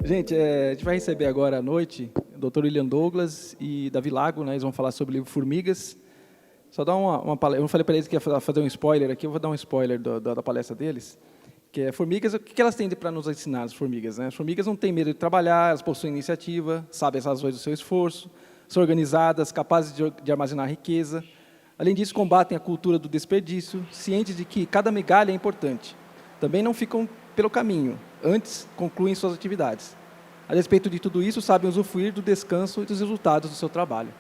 Gente, a gente vai receber agora à noite o Dr. William Douglas e Davi Lago, né? Eles vão falar sobre o livro Formigas. Só dar uma palestra. Eu não falei para eles que ia fazer um spoiler aqui, eu vou dar um spoiler da palestra deles. Que é formigas, o que elas têm para nos ensinar, as formigas, né? As formigas não têm medo de trabalhar, elas possuem iniciativa, sabem as razões do seu esforço, são organizadas, capazes de armazenar riqueza. Além disso, combatem a cultura do desperdício, cientes de que cada migalha é importante. Também não ficam pelo caminho, antes concluem suas atividades. A respeito de tudo isso, sabem usufruir do descanso e dos resultados do seu trabalho.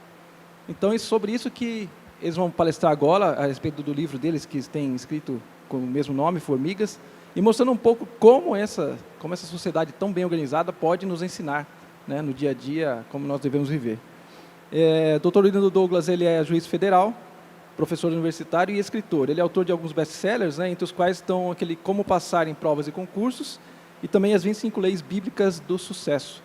Então, é sobre isso que eles vão palestrar agora, a respeito do livro deles, que tem escrito com o mesmo nome, Formigas, e mostrando um pouco como essa sociedade tão bem organizada pode nos ensinar, né, no dia a dia, como nós devemos viver. Dr. William Douglas, ele é juiz federal, professor universitário e escritor. Ele é autor de alguns best-sellers, né, entre os quais estão aquele Como Passar em Provas e Concursos e também as 25 Leis Bíblicas do Sucesso.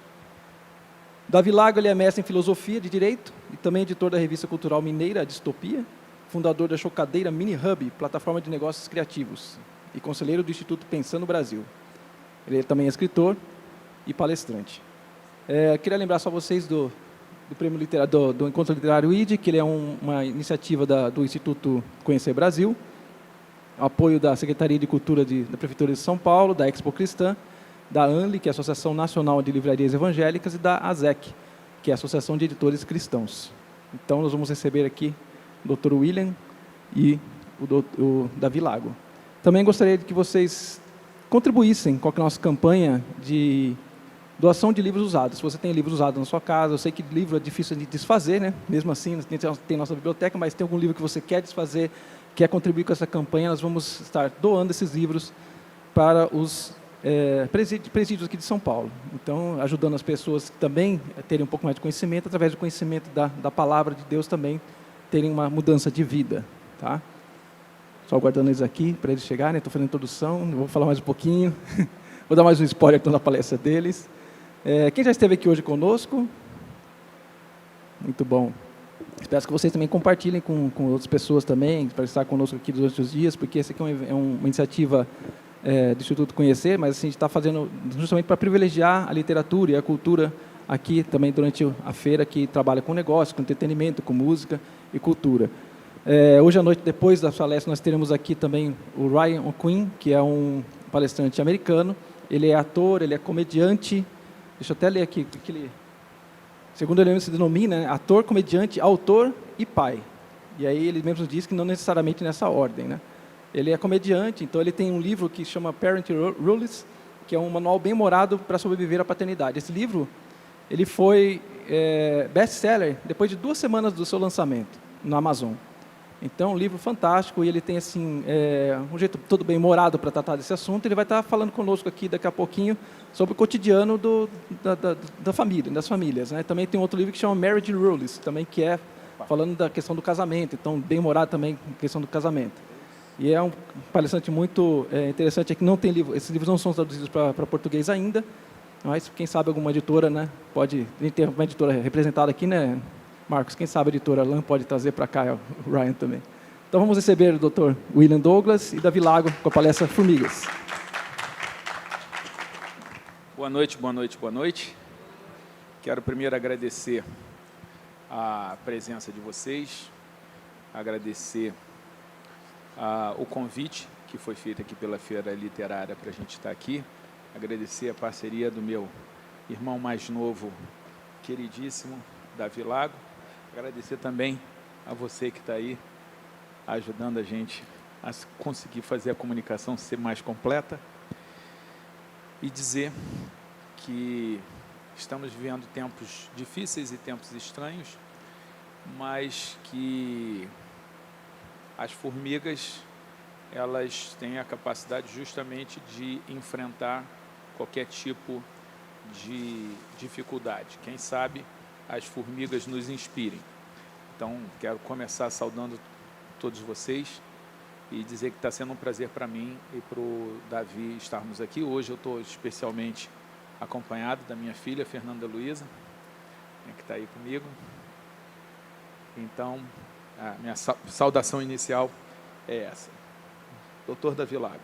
Davi Lago, ele é mestre em filosofia de direito e também editor da revista cultural mineira Distopia, fundador da chocadeira Mini Hub, plataforma de negócios criativos, e conselheiro do Instituto Pensando Brasil. Ele também é escritor e palestrante. Queria lembrar só vocês do prêmio literário, do Encontro Literário ID, que ele é uma iniciativa do Instituto Conhecer Brasil, apoio da Secretaria de Cultura da Prefeitura de São Paulo, da Expo Cristã, da ANLI, que é a Associação Nacional de Livrarias Evangélicas, e da ASEC, que é a Associação de Editores Cristãos. Então, nós vamos receber aqui o Dr. William e o Davi Lago. Também gostaria de que vocês contribuíssem com a nossa campanha de doação de livros usados. Se você tem livros usados na sua casa, eu sei que livro é difícil de desfazer, né? Mesmo assim, tem nossa biblioteca, mas tem algum livro que você quer desfazer, quer contribuir com essa campanha, nós vamos estar doando esses livros para os presídios aqui de São Paulo. Então, ajudando as pessoas também a terem um pouco mais de conhecimento, através do conhecimento da palavra de Deus também, terem uma mudança de vida. Tá? Só aguardando eles aqui, para eles chegarem, estou fazendo a introdução, vou falar mais um pouquinho, vou dar mais um spoiler na palestra deles. Quem já esteve aqui hoje conosco? Muito bom. Espero que vocês também compartilhem com outras pessoas também, para estar conosco aqui durante os dias, porque essa aqui é uma iniciativa do Instituto Conhecer, mas assim, a gente está fazendo justamente para privilegiar a literatura e a cultura aqui também durante a feira, que trabalha com negócio, com entretenimento, com música e cultura. Hoje à noite, depois da palestra, nós teremos aqui também o Ryan O'Quinn, que é um palestrante americano. Ele é ator, ele é comediante. Deixa eu até ler aqui, porque ele, segundo ele mesmo se denomina, né, ator, comediante, autor e pai. E aí ele mesmo diz que não necessariamente nessa ordem, né? Ele é comediante, então ele tem um livro que chama Parenting Rules, que é um manual bem humorado para sobreviver à paternidade. Esse livro, ele foi best-seller depois de 2 semanas do seu lançamento na Amazon. Então, um livro fantástico, e ele tem assim, um jeito todo bem humorado para tratar desse assunto. Ele vai estar falando conosco aqui daqui a pouquinho sobre o cotidiano da família, das famílias, né? Também tem outro livro que chama Marriage Rules, também que é falando da questão do casamento, então bem humorado também a questão do casamento. E é um palestrante muito interessante, é que não tem livro, esses livros não são traduzidos para português ainda, mas quem sabe alguma editora, né, pode, a gente tem uma editora representada aqui, né, Marcos, quem sabe a editora Lan pode trazer para cá o Ryan também. Então vamos receber o Dr. William Douglas e Davi Lago com a palestra Formigas. Boa noite, boa noite, boa noite. Quero primeiro agradecer a presença de vocês, agradecer o convite que foi feito aqui pela Feira Literária para a gente estar aqui, agradecer a parceria do meu irmão mais novo, queridíssimo, Davi Lago, agradecer também a você que está aí ajudando a gente a conseguir fazer a comunicação ser mais completa e dizer que estamos vivendo tempos difíceis e tempos estranhos, mas que as formigas, elas têm a capacidade justamente de enfrentar qualquer tipo de dificuldade. Quem sabe as formigas nos inspirem. Então, quero começar saudando todos vocês e dizer que está sendo um prazer para mim e para o Davi estarmos aqui. Hoje eu estou especialmente acompanhado da minha filha, Fernanda Luiza, que está aí comigo. Então, a minha saudação inicial é essa. Doutor Davi Lago.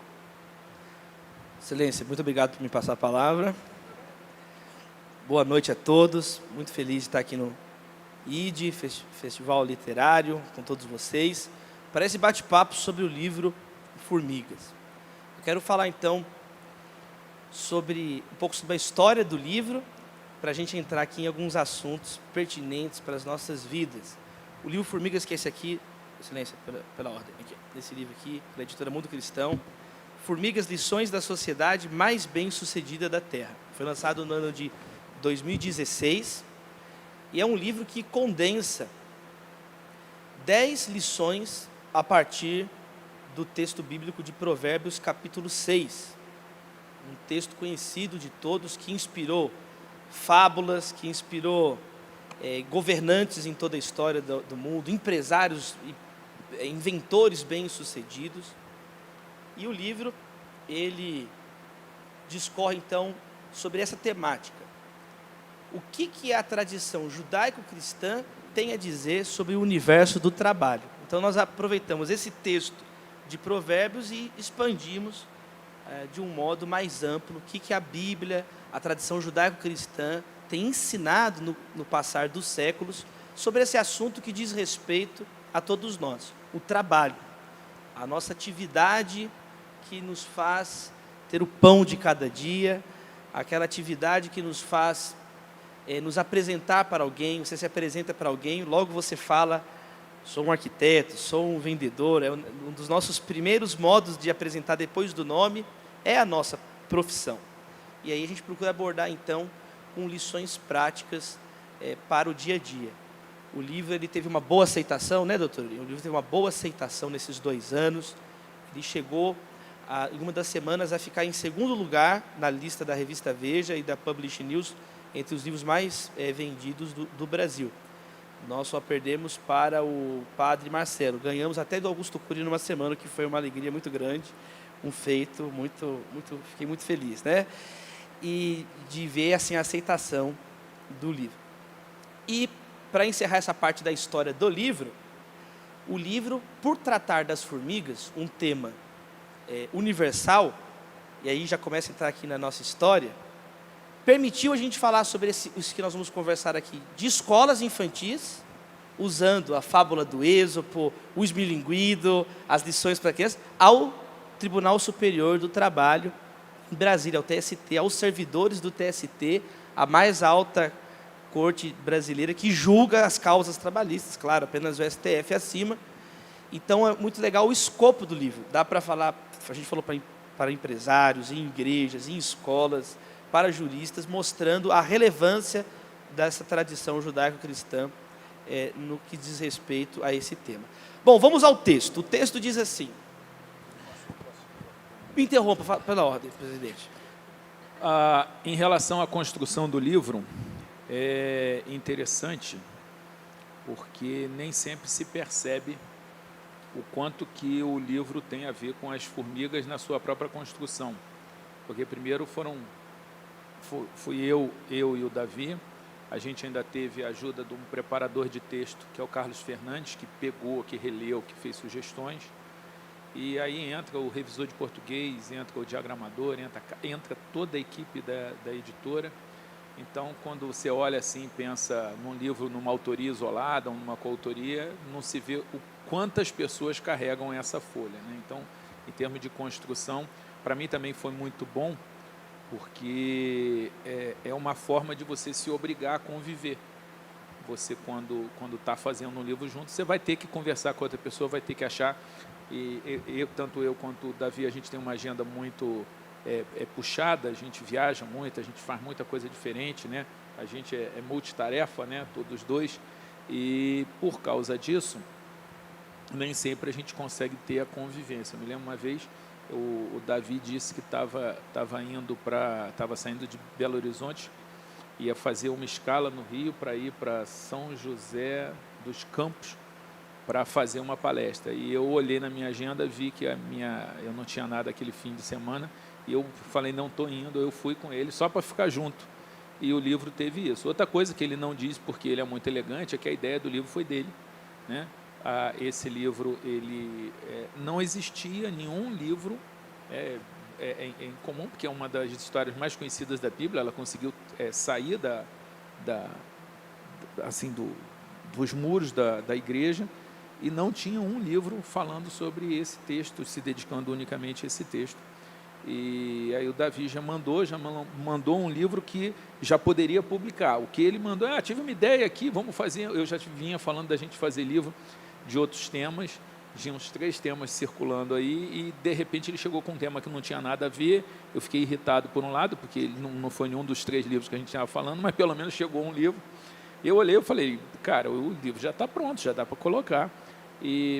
Excelência, muito obrigado por me passar a palavra. Boa noite a todos. Muito feliz de estar aqui no ID, Festival Literário, com todos vocês, para esse bate-papo sobre o livro Formigas. Eu quero falar, então, um pouco sobre a história do livro, para a gente entrar aqui em alguns assuntos pertinentes para as nossas vidas. O livro Formigas, que é esse aqui, excelência, pela ordem, aqui, desse livro aqui, da editora Mundo Cristão, Formigas, Lições da Sociedade Mais Bem-Sucedida da Terra. Foi lançado no ano de 2016, e é um livro que condensa 10 lições a partir do texto bíblico de Provérbios, capítulo 6. Um texto conhecido de todos, que inspirou fábulas, que inspirou governantes em toda a história do mundo, empresários e inventores bem-sucedidos. E o livro, ele discorre, então, sobre essa temática. O que a tradição judaico-cristã tem a dizer sobre o universo do trabalho? Então, nós aproveitamos esse texto de Provérbios e expandimos de um modo mais amplo o que a Bíblia, a tradição judaico-cristã, tem ensinado no passar dos séculos sobre esse assunto que diz respeito a todos nós, o trabalho, a nossa atividade que nos faz ter o pão de cada dia, aquela atividade que nos faz nos apresentar para alguém. Você se apresenta para alguém, logo você fala: sou um arquiteto, sou um vendedor. Um dos nossos primeiros modos de apresentar depois do nome é a nossa profissão. E aí a gente procura abordar, então, com lições práticas para o dia a dia. O livro, ele teve uma boa aceitação, né, doutor? O livro teve uma boa aceitação nesses 2 anos. Ele chegou, em uma das semanas, a ficar em segundo lugar na lista da revista Veja e da Publish News, entre os livros mais vendidos do Brasil. Nós só perdemos para o Padre Marcelo. Ganhamos até do Augusto Cury numa semana, que foi uma alegria muito grande, um feito fiquei muito feliz, né? E de ver assim a aceitação do livro. E para encerrar essa parte da história do livro, o livro, por tratar das formigas, um tema universal, e aí já começa a entrar aqui na nossa história, permitiu a gente falar sobre isso que nós vamos conversar aqui, de escolas infantis, usando a fábula do Êxopo, o esmilinguido, as lições para crianças, ao Tribunal Superior do Trabalho, em Brasília, ao TST, aos servidores do TST, a mais alta corte brasileira que julga as causas trabalhistas, claro, apenas o STF acima. Então, é muito legal o escopo do livro. Dá para falar, a gente falou para empresários, em igrejas, em escolas, para juristas, mostrando a relevância dessa tradição judaico-cristã no que diz respeito a esse tema. Bom, vamos ao texto. O texto diz assim... Me interrompa, pela ordem, presidente. Em relação à construção do livro, é interessante, porque nem sempre se percebe o quanto que o livro tem a ver com as formigas na sua própria construção. Porque primeiro fui eu e o Davi. A gente ainda teve a ajuda de um preparador de texto, que é o Carlos Fernandes, que pegou, que releu, que fez sugestões. E aí entra o revisor de português, entra o diagramador, entra toda a equipe da editora. Então, quando você olha assim, pensa num livro, numa autoria isolada, ou numa coautoria, não se vê quantas pessoas carregam essa folha, né? Então, em termos de construção, para mim também foi muito bom, porque é uma forma de você se obrigar a conviver. Você, quando está fazendo um livro junto, você vai ter que conversar com outra pessoa, vai ter que achar... tanto eu quanto o Davi, a gente tem uma agenda muito puxada, a gente viaja muito, a gente faz muita coisa diferente, né? A gente é multitarefa, né? Todos dois, e por causa disso, nem sempre a gente consegue ter a convivência. Eu me lembro uma vez, o Davi disse que estava saindo de Belo Horizonte, ia fazer uma escala no Rio para ir para São José dos Campos, para fazer uma palestra. E eu olhei na minha agenda, vi que eu não tinha nada aquele fim de semana, e eu falei, não estou indo, eu fui com ele só para ficar junto. E o livro teve isso. Outra coisa que ele não diz, porque ele é muito elegante, é que a ideia do livro foi dele, né? Esse livro, não existia nenhum livro é incomum, porque é uma das histórias mais conhecidas da Bíblia. Ela conseguiu sair assim, dos muros da igreja, e não tinha um livro falando sobre esse texto, se dedicando unicamente a esse texto. E aí o Davi já mandou um livro que já poderia publicar. O que ele mandou, tive uma ideia aqui, vamos fazer. Eu já vinha falando da gente fazer livro de outros temas, tinha uns 3 temas circulando aí, e de repente ele chegou com um tema que não tinha nada a ver. Eu fiquei irritado por um lado, porque ele não foi nenhum dos 3 livros que a gente estava falando, mas pelo menos chegou um livro. Eu olhei e falei, cara, o livro já está pronto, já dá para colocar.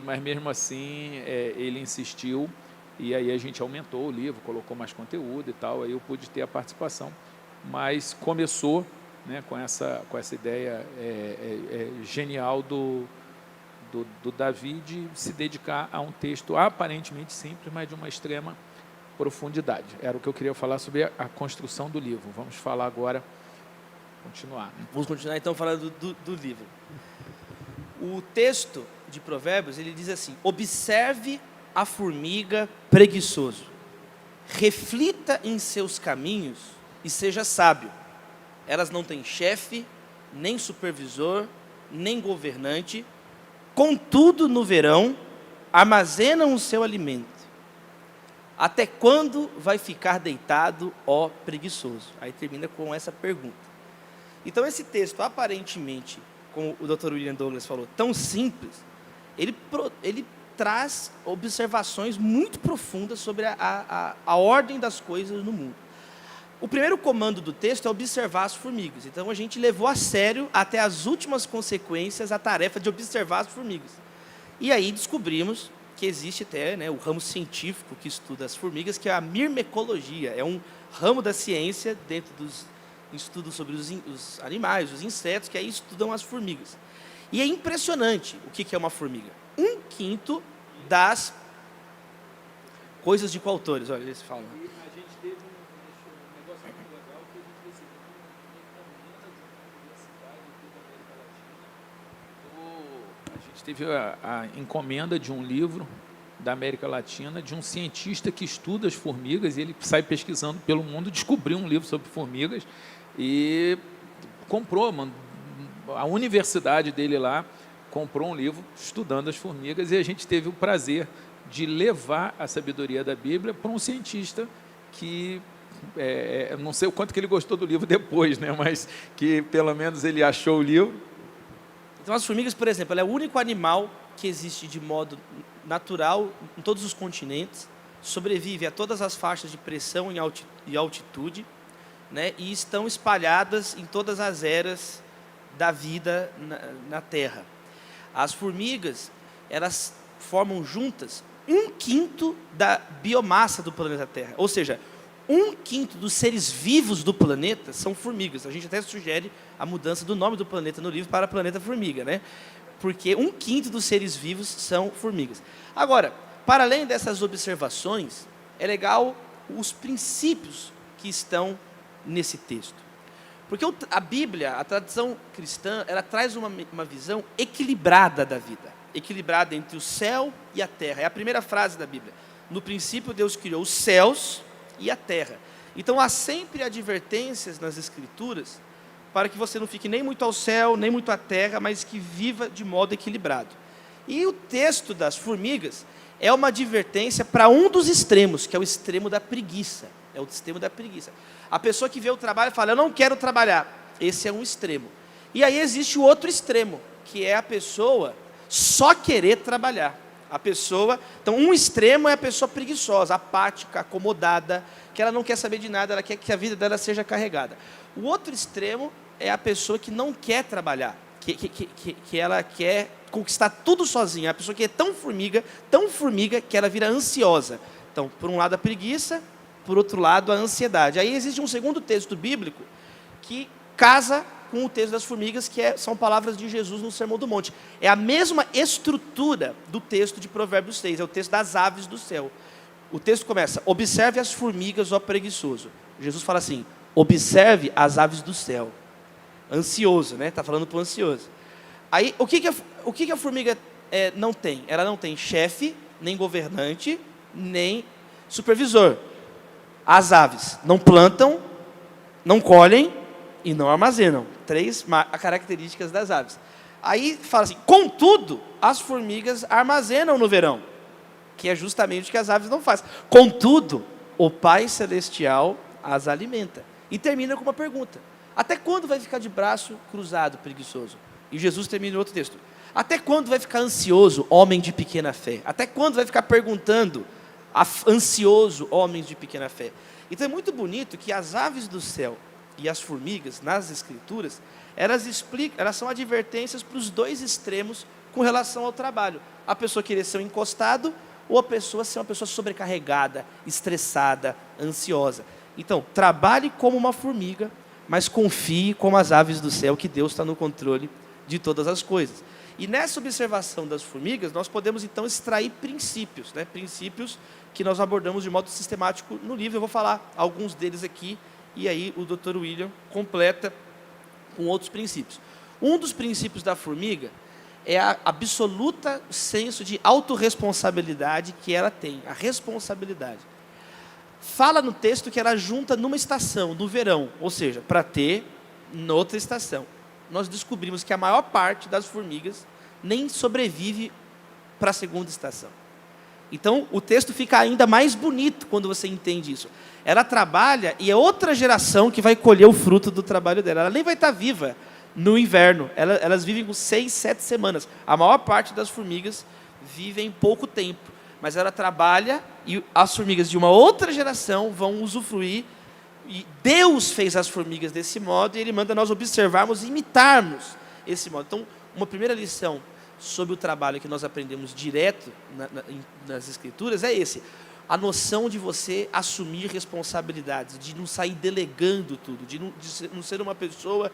Mas mesmo assim ele insistiu, e aí a gente aumentou o livro, colocou mais conteúdo e tal, aí eu pude ter a participação. Mas começou, né, com essa ideia genial do Davi de se dedicar a um texto aparentemente simples, mas de uma extrema profundidade. Era o que eu queria falar sobre a construção do livro. Vamos falar agora, continuar. Né? Vamos continuar então falando do livro. O texto de Provérbios, ele diz assim: observe a formiga preguiçoso, reflita em seus caminhos e seja sábio. Elas não têm chefe, nem supervisor, nem governante, contudo no verão armazenam o seu alimento. Até quando vai ficar deitado, ó preguiçoso? Aí termina com essa pergunta. Então esse texto, aparentemente, como o Dr. William Douglas falou, tão simples, ele traz observações muito profundas sobre a ordem das coisas no mundo. O primeiro comando do texto é observar as formigas. Então a gente levou a sério, até as últimas consequências, a tarefa de observar as formigas. E aí descobrimos que existe até, né, o ramo científico que estuda as formigas, que é a mirmecologia. É um ramo da ciência dentro dos estudos sobre os animais, os insetos, que aí estudam as formigas. E é impressionante o que é uma formiga. 1/5 das coisas de coautores. Olha, eles falam. A gente teve um negócio muito legal, que a gente recebeu uma encomenda de um livro da América Latina. A gente teve a encomenda de um livro da América Latina, de um cientista que estuda as formigas, e ele sai pesquisando pelo mundo, descobriu um livro sobre formigas e comprou, a universidade dele lá comprou um livro estudando as formigas, e a gente teve o prazer de levar a sabedoria da Bíblia para um cientista que, não sei o quanto que ele gostou do livro depois, né, mas que pelo menos ele achou o livro. Então as formigas, por exemplo, ela é o único animal que existe de modo natural em todos os continentes, sobrevive a todas as faixas de pressão e altitude, né, e estão espalhadas em todas as eras da vida na Terra. As formigas, elas formam juntas 1/5 da biomassa do planeta Terra, ou seja, 1/5 dos seres vivos do planeta são formigas. A gente até sugere a mudança do nome do planeta no livro para Planeta Formiga, né? Porque 1/5 dos seres vivos são formigas. Agora, para além dessas observações, é legal os princípios que estão nesse texto. Porque a Bíblia, a tradição cristã, ela traz uma visão equilibrada da vida. Equilibrada entre o céu e a terra. É a primeira frase da Bíblia. No princípio, Deus criou os céus e a terra. Então, há sempre advertências nas Escrituras para que você não fique nem muito ao céu, nem muito à terra, mas que viva de modo equilibrado. E o texto das formigas é uma advertência para um dos extremos, que é o extremo da preguiça. É o extremo da preguiça. A pessoa que vê o trabalho e fala, eu não quero trabalhar. Esse é um extremo. E aí existe o outro extremo, que é a pessoa só querer trabalhar. Então um extremo é a pessoa preguiçosa, apática, acomodada, que ela não quer saber de nada, ela quer que a vida dela seja carregada. O outro extremo é a pessoa que não quer trabalhar, que ela quer conquistar tudo sozinha. A pessoa que é tão formiga, que ela vira ansiosa. Então, por um lado a preguiça, por outro lado a ansiedade. Aí existe um segundo texto bíblico que casa com o texto das formigas, que são palavras de Jesus no Sermão do Monte. É a mesma estrutura do texto de Provérbios 6, é o texto das aves do céu. O texto começa, observe as formigas, ó preguiçoso. Jesus fala assim, observe as aves do céu. Ansioso, né? Está falando para o ansioso. Aí, o que a formiga não tem? Ela não tem chefe, nem governante, nem supervisor. As aves não plantam, não colhem e não armazenam. 3 características das aves. Aí fala assim, contudo, as formigas armazenam no verão, que é justamente o que as aves não fazem. Contudo, o Pai Celestial as alimenta. E termina com uma pergunta. Até quando vai ficar de braço cruzado, preguiçoso? E Jesus termina outro texto. Até quando vai ficar ansioso, homem de pequena fé? Até quando vai ficar perguntando, ansioso, homens de pequena fé? Então é muito bonito que as aves do céu e as formigas, nas Escrituras, elas são advertências para os 2 extremos com relação ao trabalho. A pessoa querer ser um encostado ou a pessoa ser uma pessoa sobrecarregada, estressada, ansiosa. Então, trabalhe como uma formiga, mas confie como as aves do céu, que Deus está no controle de todas as coisas. E nessa observação das formigas, nós podemos então extrair princípios, né? Princípios que nós abordamos de modo sistemático no livro. Eu vou falar alguns deles aqui, e aí o Dr. William completa com outros princípios. Um dos princípios da formiga é a absoluta senso de autorresponsabilidade que ela tem, a responsabilidade. Fala no texto que ela junta numa estação, no verão, ou seja, para ter noutra estação. Nós descobrimos que a maior parte das formigas nem sobrevive para a segunda estação. Então, o texto fica ainda mais bonito quando você entende isso. Ela trabalha e é outra geração que vai colher o fruto do trabalho dela. Ela nem vai estar viva no inverno. Elas vivem com 6, 7 semanas. A maior parte das formigas vivem pouco tempo. Mas ela trabalha e as formigas de uma outra geração vão usufruir. E Deus fez as formigas desse modo e Ele manda nós observarmos e imitarmos esse modo. Então, uma primeira lição sobre o trabalho que nós aprendemos direto nas Escrituras é esse. A noção de você assumir responsabilidades, de não sair delegando tudo, de não ser uma pessoa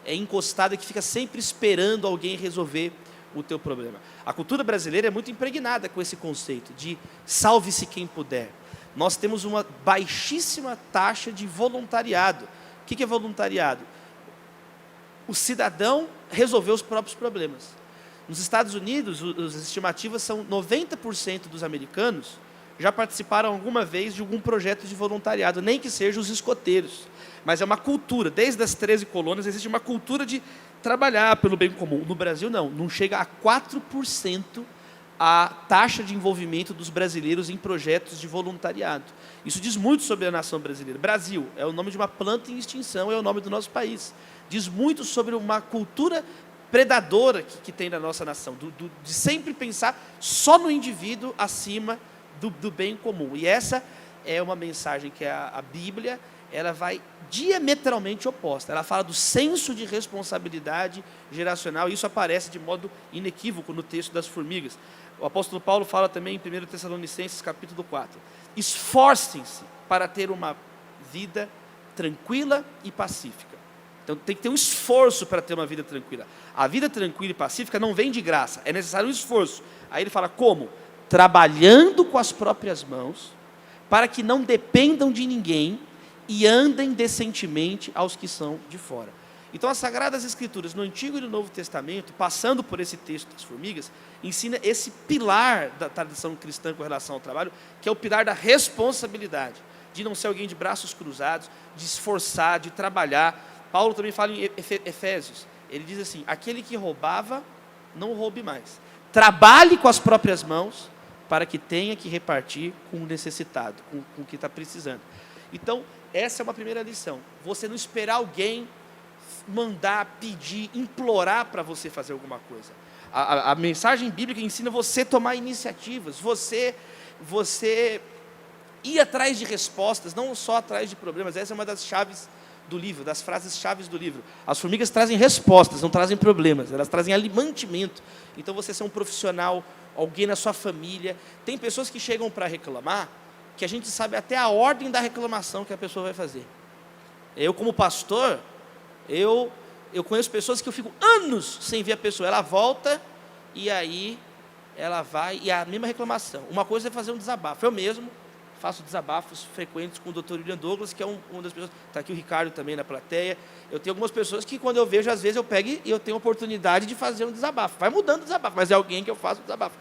encostada que fica sempre esperando alguém resolver o teu problema. A cultura brasileira é muito impregnada com esse conceito de salve-se quem puder. Nós temos uma baixíssima taxa de voluntariado. O que é voluntariado? O cidadão resolveu os próprios problemas. Nos Estados Unidos, as estimativas são 90% dos americanos já participaram alguma vez de algum projeto de voluntariado, nem que sejam os escoteiros. Mas é uma cultura, desde as 13 colônias, existe uma cultura de trabalhar pelo bem comum. No Brasil, não chega a 4% a taxa de envolvimento dos brasileiros em projetos de voluntariado. Isso diz muito sobre a nação brasileira. Brasil é o nome de uma planta em extinção, é o nome do nosso país. Diz muito sobre uma cultura predadora que tem na nossa nação, de sempre pensar só no indivíduo acima do bem comum. E essa é uma mensagem que a Bíblia ela vai diametralmente oposta. Ela fala do senso de responsabilidade geracional, e isso aparece de modo inequívoco no texto das formigas. O apóstolo Paulo fala também em 1 Tessalonicenses, capítulo 4. Esforcem-se para ter uma vida tranquila e pacífica. Então tem que ter um esforço para ter uma vida tranquila. A vida tranquila e pacífica não vem de graça, é necessário um esforço. Aí ele fala como? Trabalhando com as próprias mãos, para que não dependam de ninguém e andem decentemente aos que são de fora. Então as Sagradas Escrituras, no Antigo e no Novo Testamento, passando por esse texto das formigas, ensina esse pilar da tradição cristã com relação ao trabalho, que é o pilar da responsabilidade, de não ser alguém de braços cruzados, de esforçar, de trabalhar. Paulo também fala em Efésios, ele diz assim, aquele que roubava, não roube mais. Trabalhe com as próprias mãos, para que tenha que repartir com o necessitado, com o que está precisando. Então, essa é uma primeira lição. Você não esperar alguém mandar, pedir, implorar para você fazer alguma coisa. A mensagem bíblica ensina você a tomar iniciativas, você ir atrás de respostas, não só atrás de problemas. Essa é uma das chaves do livro, das frases-chaves do livro. As formigas trazem respostas, não trazem problemas, elas trazem mantimento. Então você ser um profissional, alguém na sua família. Tem pessoas que chegam para reclamar, que a gente sabe até a ordem da reclamação que a pessoa vai fazer. Eu, como pastor, eu conheço pessoas que eu fico anos sem ver a pessoa. Ela volta e aí ela vai, e é a mesma reclamação. Uma coisa é fazer um desabafo. Eu mesmo faço desabafos frequentes com o Dr. William Douglas, que é uma das pessoas, está aqui o Ricardo também na plateia. Eu tenho algumas pessoas que quando eu vejo, às vezes eu pego e eu tenho a oportunidade de fazer um desabafo. Vai mudando o desabafo, mas é alguém que eu faço o desabafo.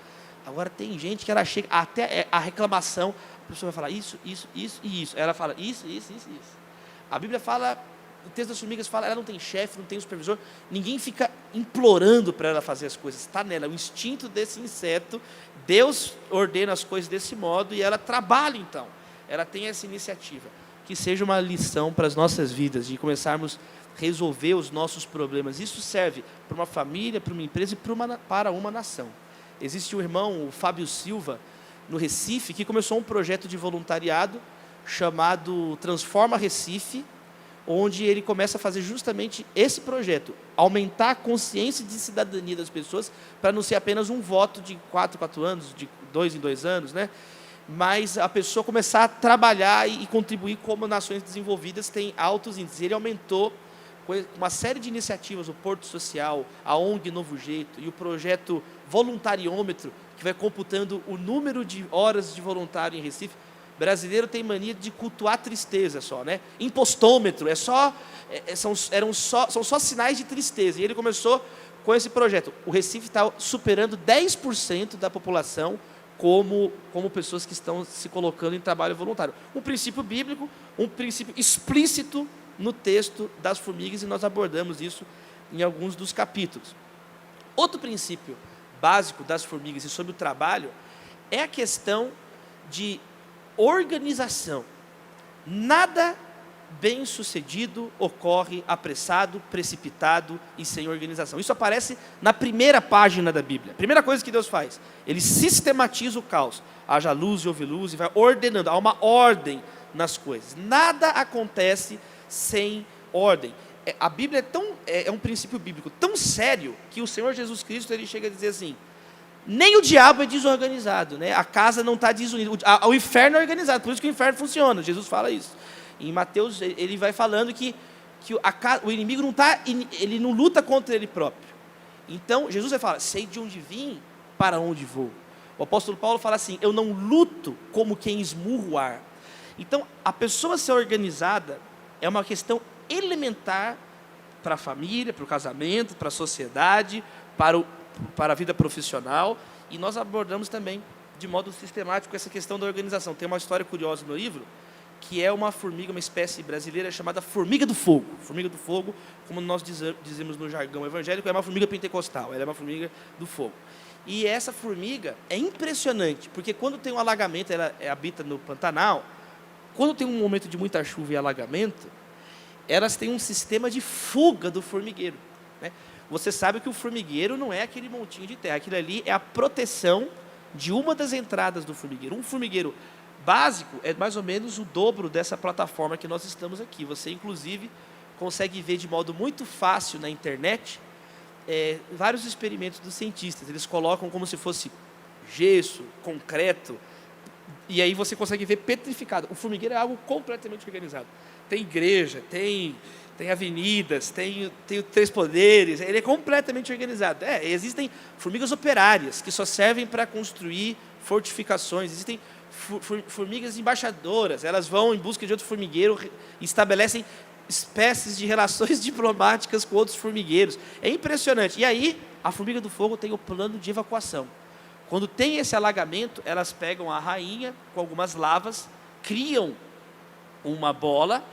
Agora tem gente que ela chega, até a reclamação, a pessoa vai falar isso, isso, isso e isso. Aí ela fala isso. A Bíblia fala, o texto das formigas fala, ela não tem chefe, não tem supervisor, ninguém fica implorando para ela fazer as coisas, está nela, é o instinto desse inseto, Deus ordena as coisas desse modo e ela trabalha então, ela tem essa iniciativa. Que seja uma lição para as nossas vidas, de começarmos a resolver os nossos problemas. Isso serve para uma família, para uma empresa e para uma nação. Existe um irmão, o Fábio Silva, no Recife, que começou um projeto de voluntariado chamado Transforma Recife, onde ele começa a fazer justamente esse projeto, aumentar a consciência de cidadania das pessoas, para não ser apenas um voto de 4 anos, de 2 em 2 anos, né? Mas a pessoa começar a trabalhar e contribuir como nações desenvolvidas têm altos índices. Ele aumentou uma série de iniciativas, o Porto Social, a ONG Novo Jeito e o projeto Voluntariômetro, que vai computando o número de horas de voluntário em Recife. O brasileiro tem mania de cultuar a tristeza só, né? Impostômetro, são só sinais de tristeza. E ele começou com esse projeto. O Recife está superando 10% da população como pessoas que estão se colocando em trabalho voluntário. Um princípio bíblico, um princípio explícito no texto das formigas, e nós abordamos isso em alguns dos capítulos. Outro princípio básico das formigas e sobre o trabalho é a questão de organização. Nada bem-sucedido ocorre apressado, precipitado e sem organização. Isso aparece na primeira página da Bíblia. A primeira coisa que Deus faz, Ele sistematiza o caos. Haja luz e houve luz, e vai ordenando. Há uma ordem nas coisas. Nada acontece sem ordem. A Bíblia é um princípio bíblico tão sério que o Senhor Jesus Cristo ele chega a dizer assim: nem o diabo é desorganizado, né? A casa não está desunida. O inferno é organizado, por isso que o inferno funciona. Jesus fala isso. Em Mateus, ele vai falando que o inimigo ele não luta contra ele próprio. Então, Jesus vai falar: sei de onde vim, para onde vou. O apóstolo Paulo fala assim: eu não luto como quem esmurra o ar. Então, a pessoa ser organizada é uma questão elementar para a família, para o casamento, para a sociedade, para a vida profissional. E nós abordamos também, de modo sistemático, essa questão da organização. Tem uma história curiosa no livro, que é uma formiga, uma espécie brasileira chamada formiga do fogo. Formiga do fogo, como nós dizemos no jargão evangélico, é uma formiga pentecostal, ela é uma formiga do fogo. E essa formiga é impressionante, porque quando tem um alagamento, ela habita no Pantanal, quando tem um momento de muita chuva e alagamento, elas têm um sistema de fuga do formigueiro, né? Você sabe que o formigueiro não é aquele montinho de terra, aquilo ali é a proteção de uma das entradas do formigueiro. Um formigueiro básico é mais ou menos o dobro dessa plataforma que nós estamos aqui. Você, inclusive, consegue ver de modo muito fácil na internet vários experimentos dos cientistas. Eles colocam como se fosse gesso, concreto, e aí você consegue ver petrificado. O formigueiro é algo completamente organizado. Tem igreja, tem avenidas, tem 3 poderes, ele é completamente organizado. Existem formigas operárias, que só servem para construir fortificações. Existem formigas embaixadoras, elas vão em busca de outro formigueiro e estabelecem espécies de relações diplomáticas com outros formigueiros. É impressionante. E aí, a formiga do fogo tem o plano de evacuação. Quando tem esse alagamento, elas pegam a rainha com algumas lavas, criam uma bola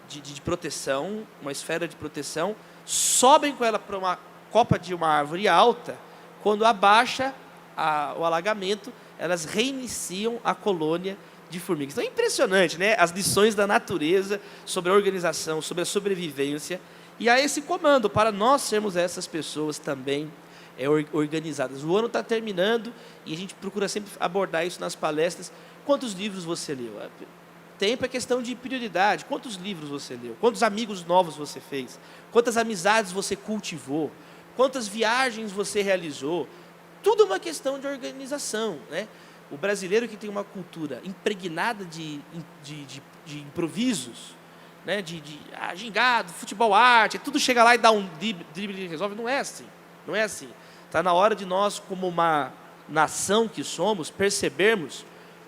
de proteção, uma esfera de proteção, sobem com ela para uma copa de uma árvore alta. Quando abaixa o alagamento, elas reiniciam a colônia de formigas. Então é impressionante, né? As lições da natureza sobre a organização, sobre a sobrevivência. E há esse comando para nós sermos essas pessoas também organizadas. O ano está terminando e a gente procura sempre abordar isso nas palestras. Quantos livros você leu? Tempo é questão de prioridade. Quantos livros você leu? Quantos amigos novos você fez? Quantas amizades você cultivou? Quantas viagens você realizou? Tudo é uma questão de organização, né? O brasileiro que tem uma cultura impregnada de improvisos, né? Gingado, futebol, arte, tudo chega lá e dá um drible e resolve. Não é assim. Não é assim. Está na hora de nós, como uma nação que somos, percebermos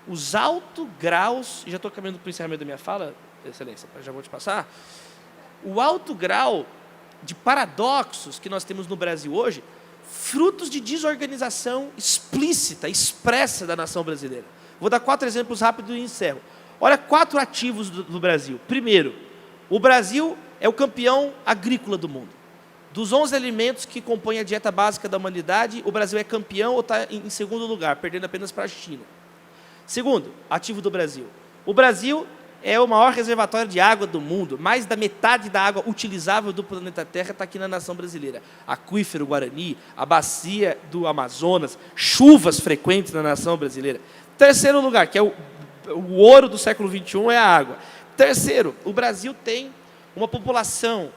os altos graus, e já estou caminhando para o encerramento da minha fala, Excelência, já vou te passar, o alto grau de paradoxos que nós temos no Brasil hoje, frutos de desorganização explícita, expressa da nação brasileira. Vou dar 4 exemplos rápidos e encerro. Olha 4 ativos do Brasil. Primeiro, o Brasil é o campeão agrícola do mundo. Dos 11 alimentos que compõem a dieta básica da humanidade, o Brasil é campeão ou está em segundo lugar, perdendo apenas para a China. Segundo, ativo do Brasil. O Brasil é o maior reservatório de água do mundo. Mais da metade da água utilizável do planeta Terra está aqui na nação brasileira. Aquífero Guarani, a bacia do Amazonas, chuvas frequentes na nação brasileira. Terceiro lugar, que é o ouro do século XXI, é a água. Terceiro, o Brasil tem uma população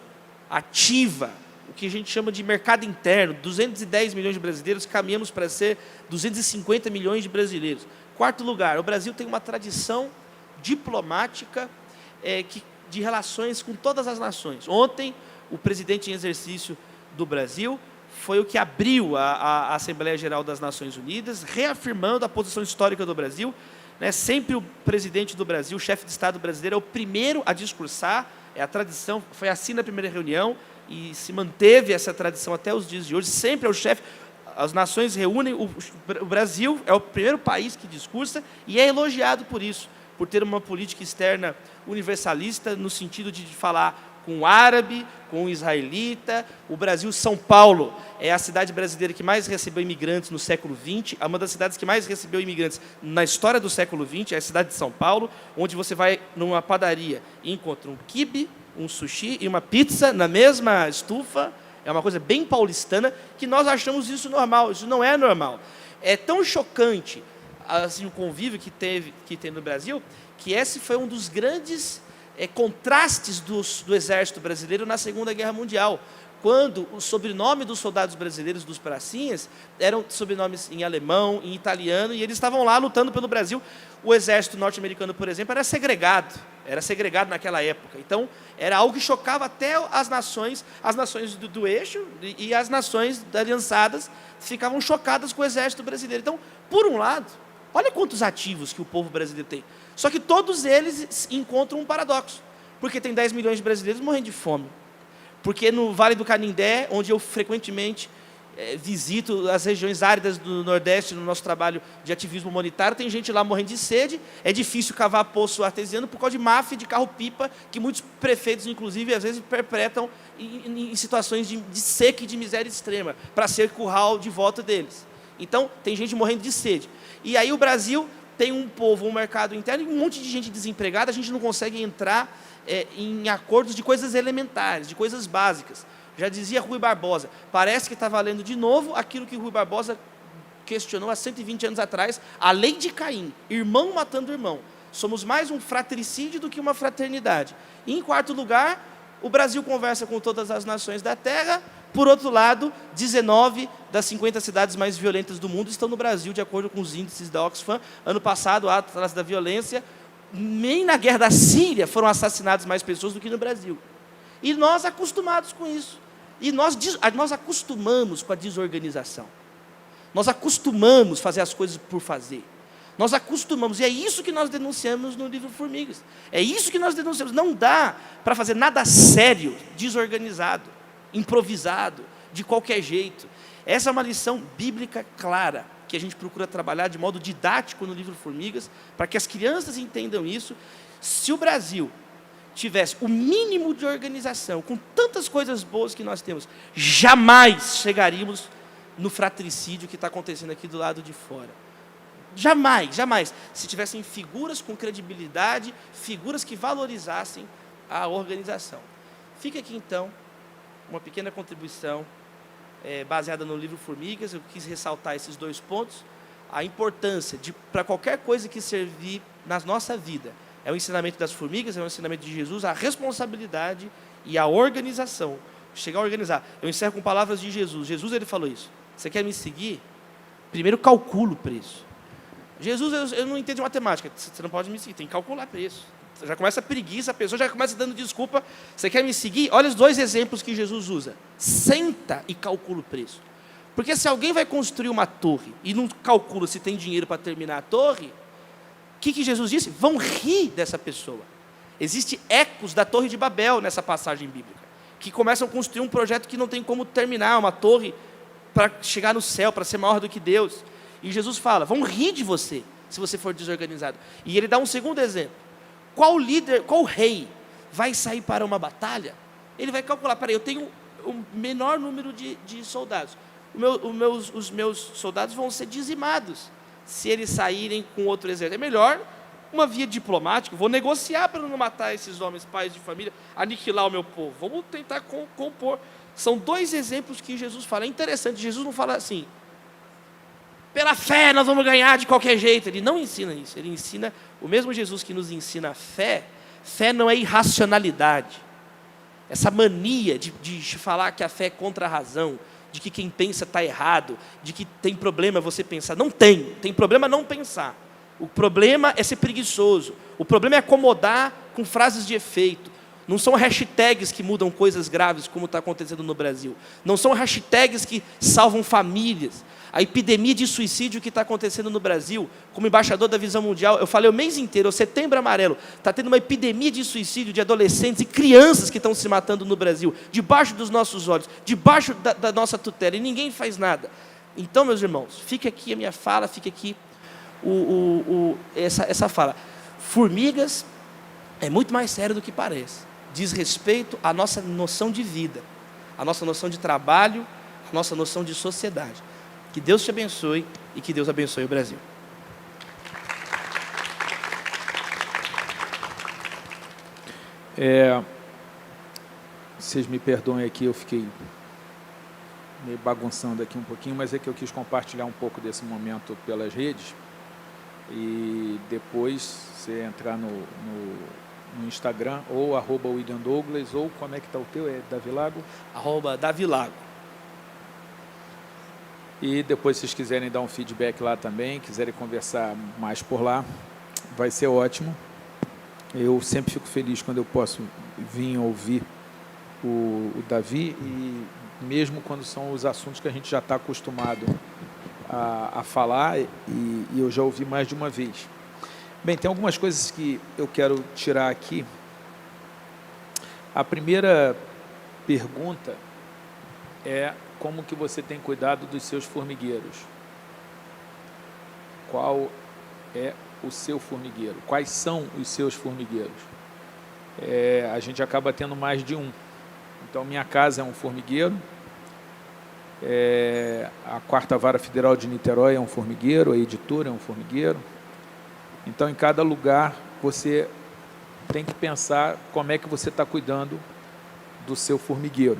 ativa, o que a gente chama de mercado interno. 210 milhões de brasileiros, caminhamos para ser 250 milhões de brasileiros. Quarto lugar, o Brasil tem uma tradição diplomática de relações com todas as nações. Ontem, o presidente em exercício do Brasil foi o que abriu a Assembleia Geral das Nações Unidas, reafirmando a posição histórica do Brasil. Sempre o presidente do Brasil, o chefe de Estado brasileiro, é o primeiro a discursar, é a tradição, foi assim na primeira reunião, e se manteve essa tradição até os dias de hoje, sempre é o chefe. As nações reúnem, o Brasil é o primeiro país que discursa e é elogiado por isso, por ter uma política externa universalista, no sentido de falar com o árabe, com o israelita. O Brasil, São Paulo, é a cidade brasileira que mais recebeu imigrantes no século XX, é uma das cidades que mais recebeu imigrantes na história do século XX, é a cidade de São Paulo, onde você vai numa padaria e encontra um quibe, um sushi e uma pizza na mesma estufa. É uma coisa bem paulistana, que nós achamos isso normal. Isso não é normal. É tão chocante assim, o convívio que tem no Brasil, que esse foi um dos grandes contrastes do Exército Brasileiro na Segunda Guerra Mundial, quando o sobrenome dos soldados brasileiros, dos pracinhas, eram sobrenomes em alemão, em italiano, e eles estavam lá lutando pelo Brasil. O Exército norte-americano, por exemplo, era segregado naquela época. Então, era algo que chocava até as nações do eixo e as nações aliançadas ficavam chocadas com o Exército brasileiro. Então, por um lado, olha quantos ativos que o povo brasileiro tem. Só que todos eles encontram um paradoxo, porque tem 10 milhões de brasileiros morrendo de fome. Porque no Vale do Canindé, onde eu frequentemente visito as regiões áridas do Nordeste no nosso trabalho de ativismo humanitário, tem gente lá morrendo de sede, é difícil cavar poço artesiano por causa de máfia de carro-pipa, que muitos prefeitos, inclusive, às vezes perpetram em situações de seca e de miséria extrema, para ser curral de volta deles. Então, tem gente morrendo de sede. E aí o Brasil tem um povo, um mercado interno e um monte de gente desempregada, a gente não consegue entrar em acordos de coisas elementares, de coisas básicas. Já dizia Rui Barbosa, parece que está valendo de novo aquilo que Rui Barbosa questionou há 120 anos atrás, a lei de Caim, irmão matando irmão. Somos mais um fratricídio do que uma fraternidade. E, em quarto lugar, o Brasil conversa com todas as nações da Terra. Por outro lado, 19 das 50 cidades mais violentas do mundo estão no Brasil, de acordo com os índices da Oxfam. Ano passado, Atlas da Violência, nem na guerra da Síria foram assassinadas mais pessoas do que no Brasil. E nós acostumados com isso. E nós acostumamos com a desorganização. Nós acostumamos fazer as coisas por fazer. Nós acostumamos, e é isso que nós denunciamos no livro Formigas. É isso que nós denunciamos. Não dá para fazer nada sério, desorganizado, improvisado, de qualquer jeito. Essa é uma lição bíblica clara, que a gente procura trabalhar de modo didático no livro Formigas, para que as crianças entendam isso. Se o Brasil tivesse o mínimo de organização, com tantas coisas boas que nós temos, jamais chegaríamos no fratricídio que está acontecendo aqui do lado de fora. Jamais, jamais. Se tivessem figuras com credibilidade, figuras que valorizassem a organização. Fica aqui, então, uma pequena contribuição baseada no livro Formigas. Eu quis ressaltar esses 2 pontos. A importância para qualquer coisa que servir na nossa vida. É o ensinamento das formigas, é o ensinamento de Jesus, a responsabilidade e a organização. Chegar a organizar. Eu encerro com palavras de Jesus. Jesus, ele falou isso. Você quer me seguir? Primeiro calcula o preço. Jesus, eu não entendo de matemática. Você não pode me seguir, tem que calcular preço. Já começa a preguiça, a pessoa já começa dando desculpa. Você quer me seguir? Olha os 2 exemplos que Jesus usa. Senta e calcula o preço. Porque se alguém vai construir uma torre e não calcula se tem dinheiro para terminar a torre, o que Jesus disse? Vão rir dessa pessoa. Existem ecos da Torre de Babel nessa passagem bíblica, que começam a construir um projeto que não tem como terminar, uma torre para chegar no céu, para ser maior do que Deus. E Jesus fala, vão rir de você. se você for desorganizado. E ele dá um segundo exemplo. Qual líder, qual rei vai sair para uma batalha? Ele vai calcular, peraí, eu tenho o menor número de soldados. Os meus soldados vão ser dizimados se eles saírem com outro exército. É melhor uma via diplomática, vou negociar para não matar esses homens, pais de família, aniquilar o meu povo. Vamos tentar compor. São dois exemplos que Jesus fala. É interessante, Jesus não fala assim, pela fé nós vamos ganhar de qualquer jeito. Ele não ensina isso. Ele ensina, o mesmo Jesus que nos ensina a fé. Fé não é irracionalidade. Essa mania de falar que a fé é contra a razão, de que quem pensa está errado, de que tem problema você pensar. Não tem. Tem problema não pensar. O problema é ser preguiçoso. O problema é acomodar com frases de efeito. Não são hashtags que mudam coisas graves, como está acontecendo no Brasil. Não são hashtags que salvam famílias. A epidemia de suicídio que está acontecendo no Brasil, como embaixador da Visão Mundial, eu falei o mês inteiro, o Setembro Amarelo, está tendo uma epidemia de suicídio de adolescentes e crianças que estão se matando no Brasil, debaixo dos nossos olhos, debaixo da nossa tutela, e ninguém faz nada. Então, meus irmãos, fica aqui a minha fala, fica aqui essa fala. Formigas é muito mais sério do que parece. Diz respeito à nossa noção de vida, à nossa noção de trabalho, à nossa noção de sociedade. Que Deus te abençoe e que Deus abençoe o Brasil. Vocês me perdoem aqui, eu fiquei meio bagunçando aqui um pouquinho, mas é que eu quis compartilhar um pouco desse momento pelas redes. E depois você entrar no Instagram, ou @WilliamDouglas, ou como é que está o teu? É Davi Lago? @Davi Lago. E depois, se vocês quiserem dar um feedback lá também, quiserem conversar mais por lá, vai ser ótimo. Eu sempre fico feliz quando eu posso vir ouvir o Davi, e mesmo quando são os assuntos que a gente já está acostumado a falar, e eu já ouvi mais de uma vez. Bem, tem algumas coisas que eu quero tirar aqui. A primeira pergunta é: como que você tem cuidado dos seus formigueiros? Qual é o seu formigueiro? Quais são os seus formigueiros? A gente acaba tendo mais de um. Então, minha casa é um formigueiro. A 4ª Vara Federal de Niterói é um formigueiro. A editora é um formigueiro. Então, em cada lugar, você tem que pensar como é que você está cuidando do seu formigueiro.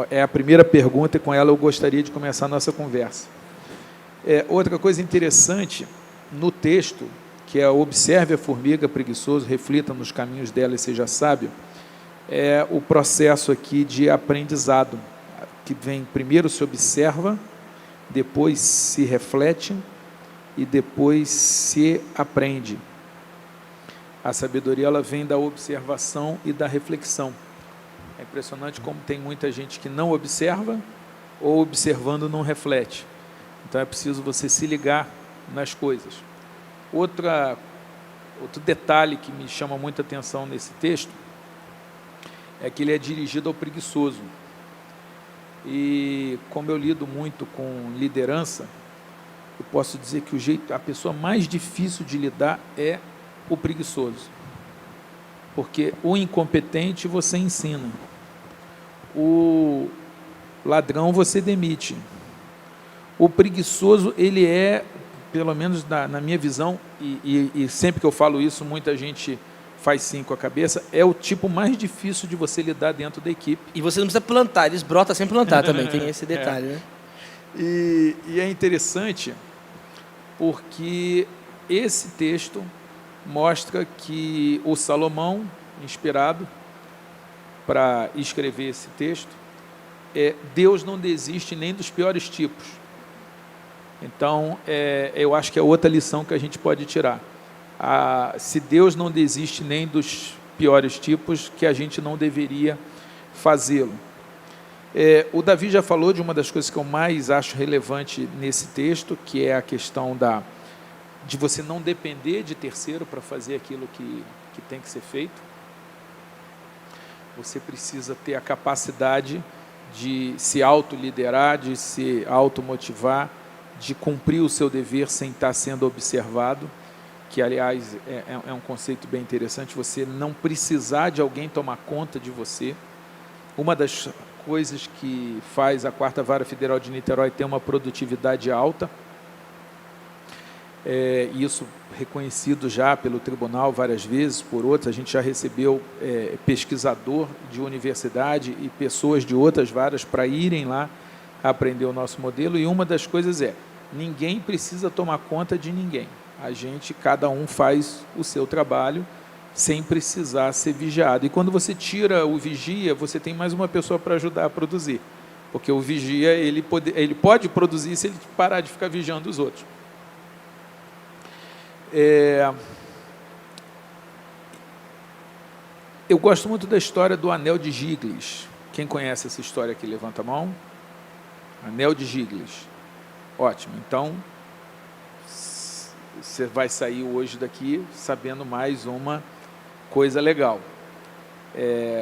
É a primeira pergunta, e com ela eu gostaria de começar a nossa conversa. Outra coisa interessante no texto, que é: observe a formiga, preguiçoso, reflita nos caminhos dela e seja sábio, é o processo aqui de aprendizado, que vem: primeiro se observa, depois se reflete e depois se aprende. A sabedoria, ela vem da observação e da reflexão. É impressionante como tem muita gente que não observa, ou observando não reflete. Então é preciso você se ligar nas coisas. Outro detalhe que me chama muita atenção nesse texto é que ele é dirigido ao preguiçoso. E como eu lido muito com liderança, eu posso dizer que a pessoa mais difícil de lidar é o preguiçoso. Porque o incompetente você ensina, o ladrão você demite. O preguiçoso, ele é, pelo menos na minha visão, e sempre que eu falo isso, muita gente faz sim com a cabeça, é o tipo mais difícil de você lidar dentro da equipe. E você não precisa plantar, eles brotam sem plantar também, tem esse detalhe, né? E é interessante porque esse texto mostra que o Salomão, inspirado para escrever esse texto, Deus não desiste nem dos piores tipos. Então, eu acho que é outra lição que a gente pode tirar. Se Deus não desiste nem dos piores tipos, que a gente não deveria fazê-lo. O Davi já falou de uma das coisas que eu mais acho relevante nesse texto, que é a questão de você não depender de terceiro para fazer aquilo que tem que ser feito. Você precisa ter a capacidade de se autoliderar, de se automotivar, de cumprir o seu dever sem estar sendo observado. que, aliás, é um conceito bem interessante, você não precisar de alguém tomar conta de você. Uma das coisas que faz a 4ª Vara Federal de Niterói ter uma produtividade alta, isso reconhecido já pelo tribunal várias vezes, por outros, a gente já recebeu pesquisador de universidade e pessoas de outras varas para irem lá aprender o nosso modelo, e uma das coisas ninguém precisa tomar conta de ninguém. Cada um faz o seu trabalho sem precisar ser vigiado. E quando você tira o vigia, você tem mais uma pessoa para ajudar a produzir. Porque o vigia, ele pode produzir se ele parar de ficar vigiando os outros. Eu gosto muito da história do Anel de Giglis. Quem conhece essa história aqui, levanta a mão. Anel de Giglis. Ótimo. Então, você vai sair hoje daqui sabendo mais uma coisa legal.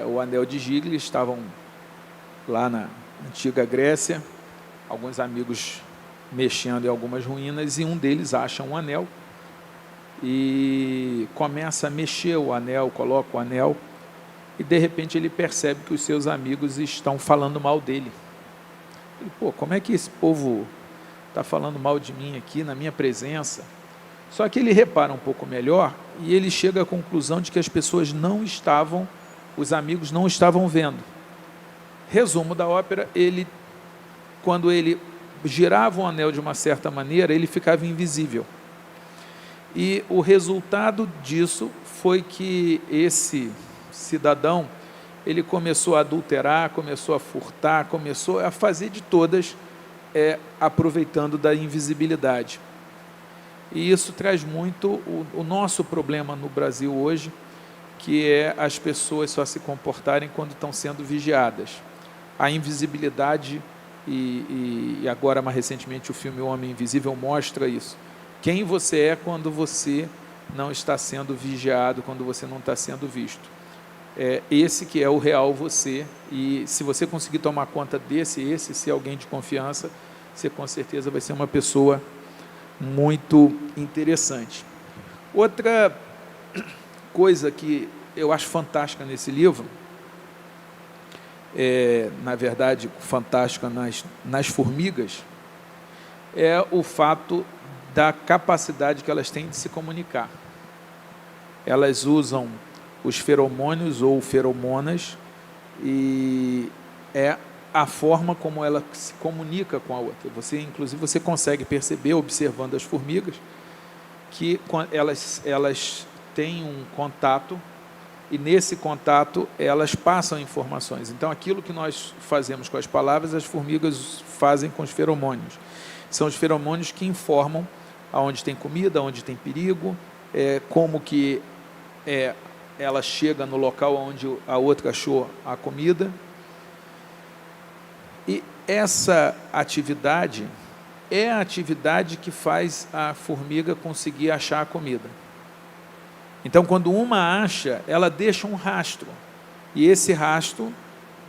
O Anel de Giglis, estavam lá na antiga Grécia, alguns amigos mexendo em algumas ruínas, e um deles acha um anel e começa a mexer o anel, coloca o anel, e de repente ele percebe que os seus amigos estão falando mal dele. Ele, como é que esse povo está falando mal de mim aqui, na minha presença? Só que ele repara um pouco melhor e ele chega à conclusão de que as pessoas os amigos não estavam vendo. Resumo da ópera, quando ele girava o anel de uma certa maneira, ele ficava invisível. E o resultado disso foi que esse cidadão, ele começou a adulterar, começou a furtar, começou a fazer de todas, aproveitando da invisibilidade. E isso traz muito o nosso problema no Brasil hoje, que é as pessoas só se comportarem quando estão sendo vigiadas. A invisibilidade, e agora mais recentemente o filme O Homem Invisível mostra isso. Quem você é quando você não está sendo vigiado, quando você não está sendo visto. Esse que é o real você, e se você conseguir tomar conta esse ser alguém de confiança, você com certeza vai ser uma pessoa muito interessante. Outra coisa que eu acho fantástica nesse livro, na verdade, fantástica nas formigas, é o fato da capacidade que elas têm de se comunicar. Elas usam os feromônios ou feromonas, e a forma como ela se comunica com a outra. Inclusive, você consegue perceber, observando as formigas, que elas têm um contato, e nesse contato elas passam informações. Então, aquilo que nós fazemos com as palavras, as formigas fazem com os feromônios. São os feromônios que informam aonde tem comida, aonde tem perigo, como que ela chega no local onde a outra achou a comida. E essa atividade é a atividade que faz a formiga conseguir achar a comida. Então, quando uma acha, ela deixa um rastro, e esse rastro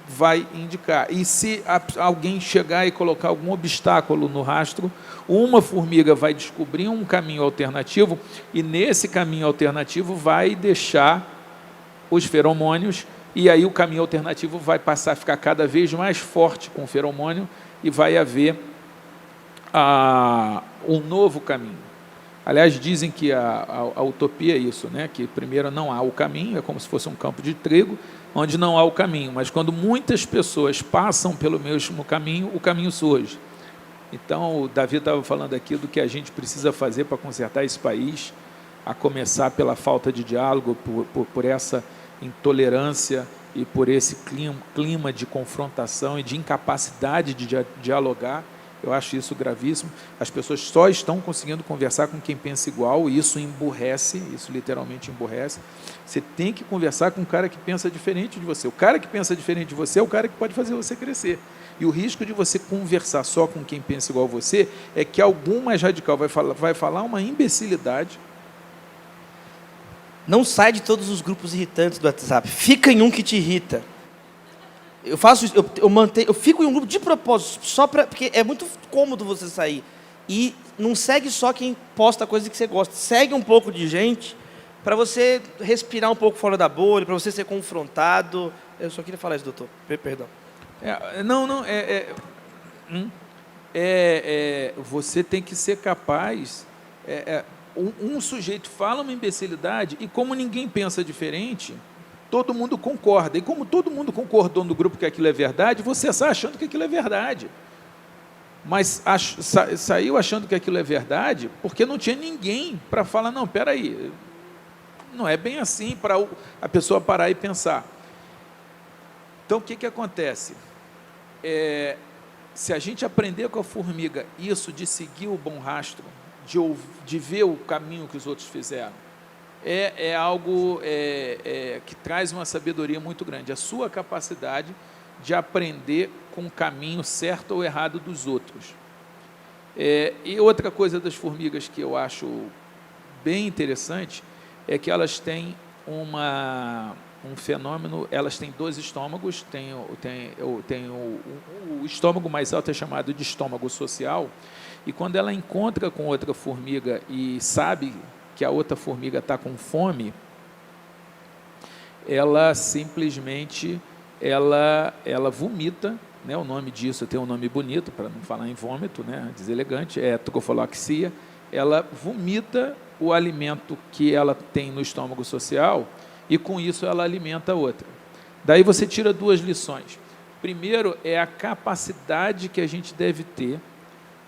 vai indicar. E se alguém chegar e colocar algum obstáculo no rastro, uma formiga vai descobrir um caminho alternativo, e nesse caminho alternativo vai deixar os feromônios, e aí o caminho alternativo vai passar a ficar cada vez mais forte com o feromônio, e vai haver um novo caminho. Aliás, dizem que a utopia é isso, né? Que primeiro não há o caminho, é como se fosse um campo de trigo, onde não há o caminho, mas quando muitas pessoas passam pelo mesmo caminho, o caminho surge. Então, o Davi estava falando aqui do que a gente precisa fazer para consertar esse país, a começar pela falta de diálogo, por essa intolerância e por esse clima de confrontação e de incapacidade de dialogar. Eu acho isso gravíssimo. As pessoas só estão conseguindo conversar com quem pensa igual, e isso emburrece, isso literalmente emburrece. Você tem que conversar com um cara que pensa diferente de você. O cara que pensa diferente de você é o cara que pode fazer você crescer. E o risco de você conversar só com quem pensa igual a você é que algum mais radical vai falar uma imbecilidade. Não sai de todos os grupos irritantes do WhatsApp. Fica em um que te irrita. Eu faço isso, eu fico em um grupo de propósito, porque é muito cômodo você sair. E não segue só quem posta coisa que você gosta. Segue um pouco de gente para você respirar um pouco fora da bolha, para você ser confrontado. Eu só queria falar isso, doutor. Perdão. Você tem que ser capaz. Um sujeito fala uma imbecilidade e como ninguém pensa diferente, todo mundo concorda. E como todo mundo concordou no grupo que aquilo é verdade, você sai achando que aquilo é verdade. Mas saiu achando que aquilo é verdade porque não tinha ninguém para falar, não, espera aí, não é bem assim, para a pessoa parar e pensar. Então, o que acontece? Se a gente aprender com a formiga isso de seguir o bom rastro, de ver o caminho que os outros fizeram, é algo que traz uma sabedoria muito grande, a sua capacidade de aprender com o caminho certo ou errado dos outros. E outra coisa das formigas que eu acho bem interessante é que elas têm um fenômeno, elas têm 2 estômagos, o estômago mais alto é chamado de estômago social, e quando ela encontra com outra formiga e sabe que a outra formiga está com fome, ela simplesmente ela vomita, né, o nome disso tem um nome bonito, para não falar em vômito, né, deselegante, é tricofaloxia, ela vomita o alimento que ela tem no estômago social e com isso ela alimenta a outra. Daí você tira 2 lições. Primeiro é a capacidade que a gente deve ter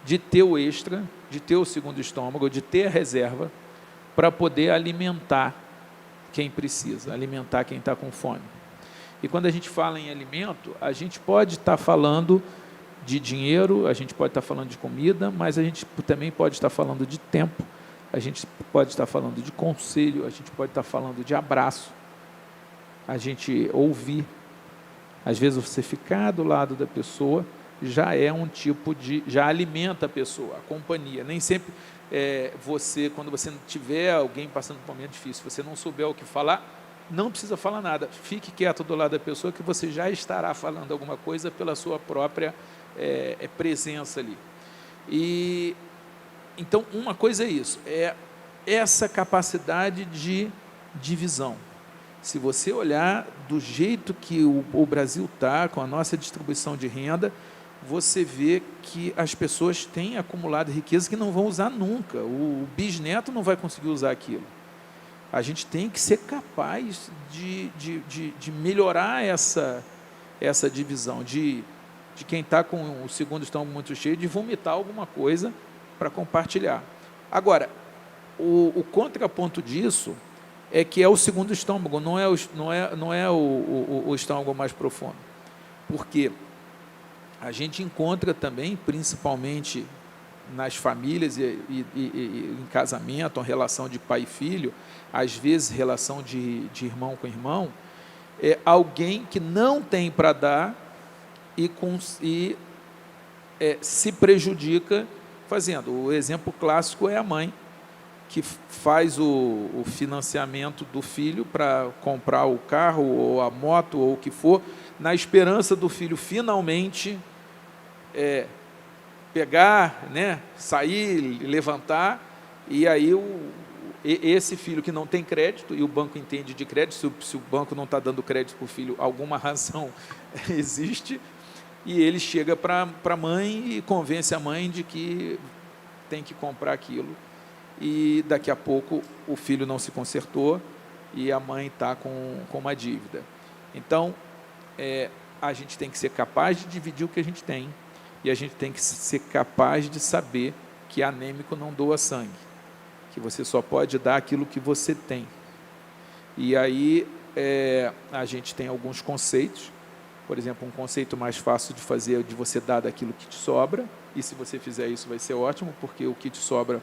de ter o extra, de ter o segundo estômago, de ter a reserva para poder alimentar quem precisa, alimentar quem está com fome. E quando a gente fala em alimento, a gente pode estar falando de dinheiro, a gente pode estar falando de comida, mas a gente também pode estar falando de tempo, a gente pode estar falando de conselho, a gente pode estar falando de abraço, a gente ouvir. Às vezes você ficar do lado da pessoa já é um tipo já alimenta a pessoa, a companhia. Nem sempre quando você tiver alguém passando por um momento difícil, você não souber o que falar, não precisa falar nada, fique quieto do lado da pessoa que você já estará falando alguma coisa pela sua própria presença ali. E então uma coisa é isso, é essa capacidade de divisão. Se você olhar do jeito que o Brasil está, com a nossa distribuição de renda, você vê que as pessoas têm acumulado riqueza que não vão usar nunca, o bisneto não vai conseguir usar aquilo. A gente tem que ser capaz de melhorar essa divisão, de quem está com o segundo estômago muito cheio, de vomitar alguma coisa para compartilhar. Agora, o contraponto disso é que é o segundo estômago, não é o estômago mais profundo. Porque a gente encontra também, principalmente nas famílias e em casamento, a relação de pai e filho, às vezes relação de irmão com irmão, alguém que não tem para dar e se prejudica fazendo. O exemplo clássico é a mãe, que faz o financiamento do filho para comprar o carro ou a moto ou o que for, na esperança do filho finalmente pegar, né, sair, levantar, e aí esse filho que não tem crédito, e o banco entende de crédito, se o banco não está dando crédito para o filho, alguma razão existe, e ele chega para a mãe e convence a mãe de que tem que comprar aquilo, e daqui a pouco o filho não se consertou e a mãe está com uma dívida. Então, a gente tem que ser capaz de dividir o que a gente tem, e a gente tem que ser capaz de saber que anêmico não doa sangue, que você só pode dar aquilo que você tem. E aí a gente tem alguns conceitos, por exemplo, um conceito mais fácil de fazer é de você dar daquilo que te sobra, e se você fizer isso vai ser ótimo, porque o que te sobra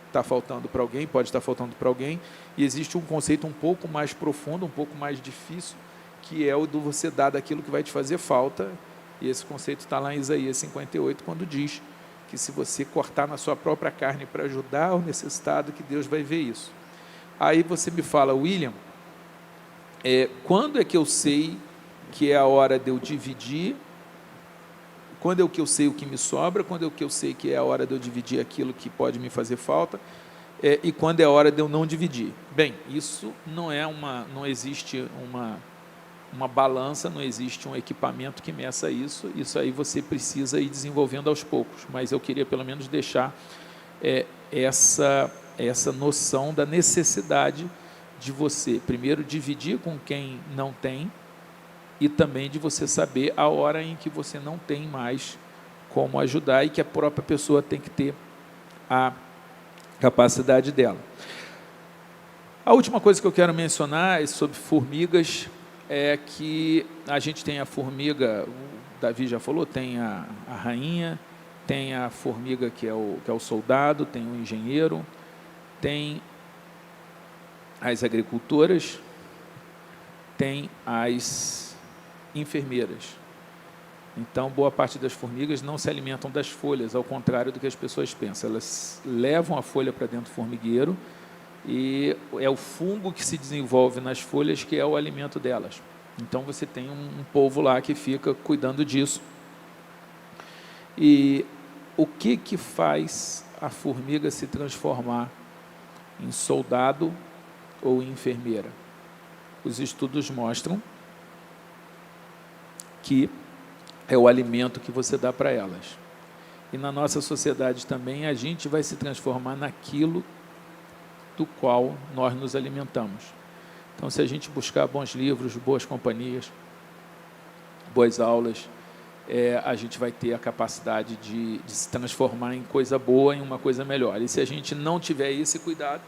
está faltando para alguém, pode estar faltando para alguém, e existe um conceito um pouco mais profundo, um pouco mais difícil, que é o do você dar daquilo que vai te fazer falta, e esse conceito está lá em Isaías 58, quando diz que se você cortar na sua própria carne para ajudar o necessitado, que Deus vai ver isso. Aí você me fala, William, quando é que eu sei que é a hora de eu dividir, Quando é o que eu sei o que me sobra, quando é o que eu sei que é a hora de eu dividir aquilo que pode me fazer falta, e quando é a hora de eu não dividir. Bem, isso não existe uma balança, não existe um equipamento que meça isso. Isso aí você precisa ir desenvolvendo aos poucos. Mas eu queria pelo menos deixar essa noção da necessidade de você, primeiro, dividir com quem não tem, e também de você saber a hora em que você não tem mais como ajudar e que a própria pessoa tem que ter a capacidade dela. A última coisa que eu quero mencionar é sobre formigas, é que a gente tem a formiga, o Davi já falou, tem a rainha, tem a formiga que é o soldado, tem o engenheiro, tem as agricultoras, tem as enfermeiras. Então, boa parte das formigas não se alimentam das folhas, ao contrário do que as pessoas pensam. Elas levam a folha para dentro do formigueiro e é o fungo que se desenvolve nas folhas que é o alimento delas. Então, você tem um povo lá que fica cuidando disso. E o que faz a formiga se transformar em soldado ou em enfermeira? Os estudos mostram que é o alimento que você dá para elas. E na nossa sociedade também a gente vai se transformar naquilo do qual nós nos alimentamos. Então, se a gente buscar bons livros, boas companhias, boas aulas, a gente vai ter a capacidade de se transformar em coisa boa, em uma coisa melhor. E se a gente não tiver esse cuidado,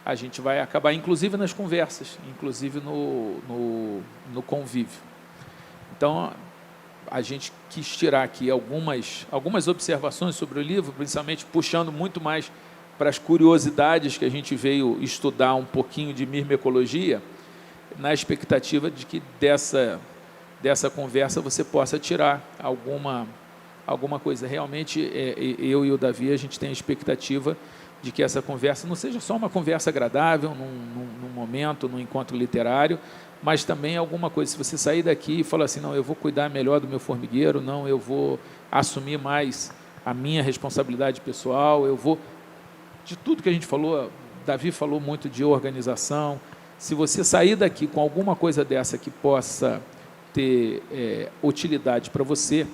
a gente vai acabar, inclusive nas conversas, inclusive no convívio. Então, a gente quis tirar aqui algumas observações sobre o livro, principalmente puxando muito mais para as curiosidades que a gente veio estudar um pouquinho de mirmecologia, na expectativa de que dessa conversa você possa tirar alguma coisa. Realmente, eu e o Davi, a gente tem a expectativa de que essa conversa não seja só uma conversa agradável, num momento, num encontro literário, mas também alguma coisa. Se você sair daqui e falar assim, não, eu vou cuidar melhor do meu formigueiro, não, eu vou assumir mais a minha responsabilidade pessoal, eu vou... De tudo que a gente falou, Davi falou muito de organização. Se você sair daqui com alguma coisa dessa que possa ter utilidade para você,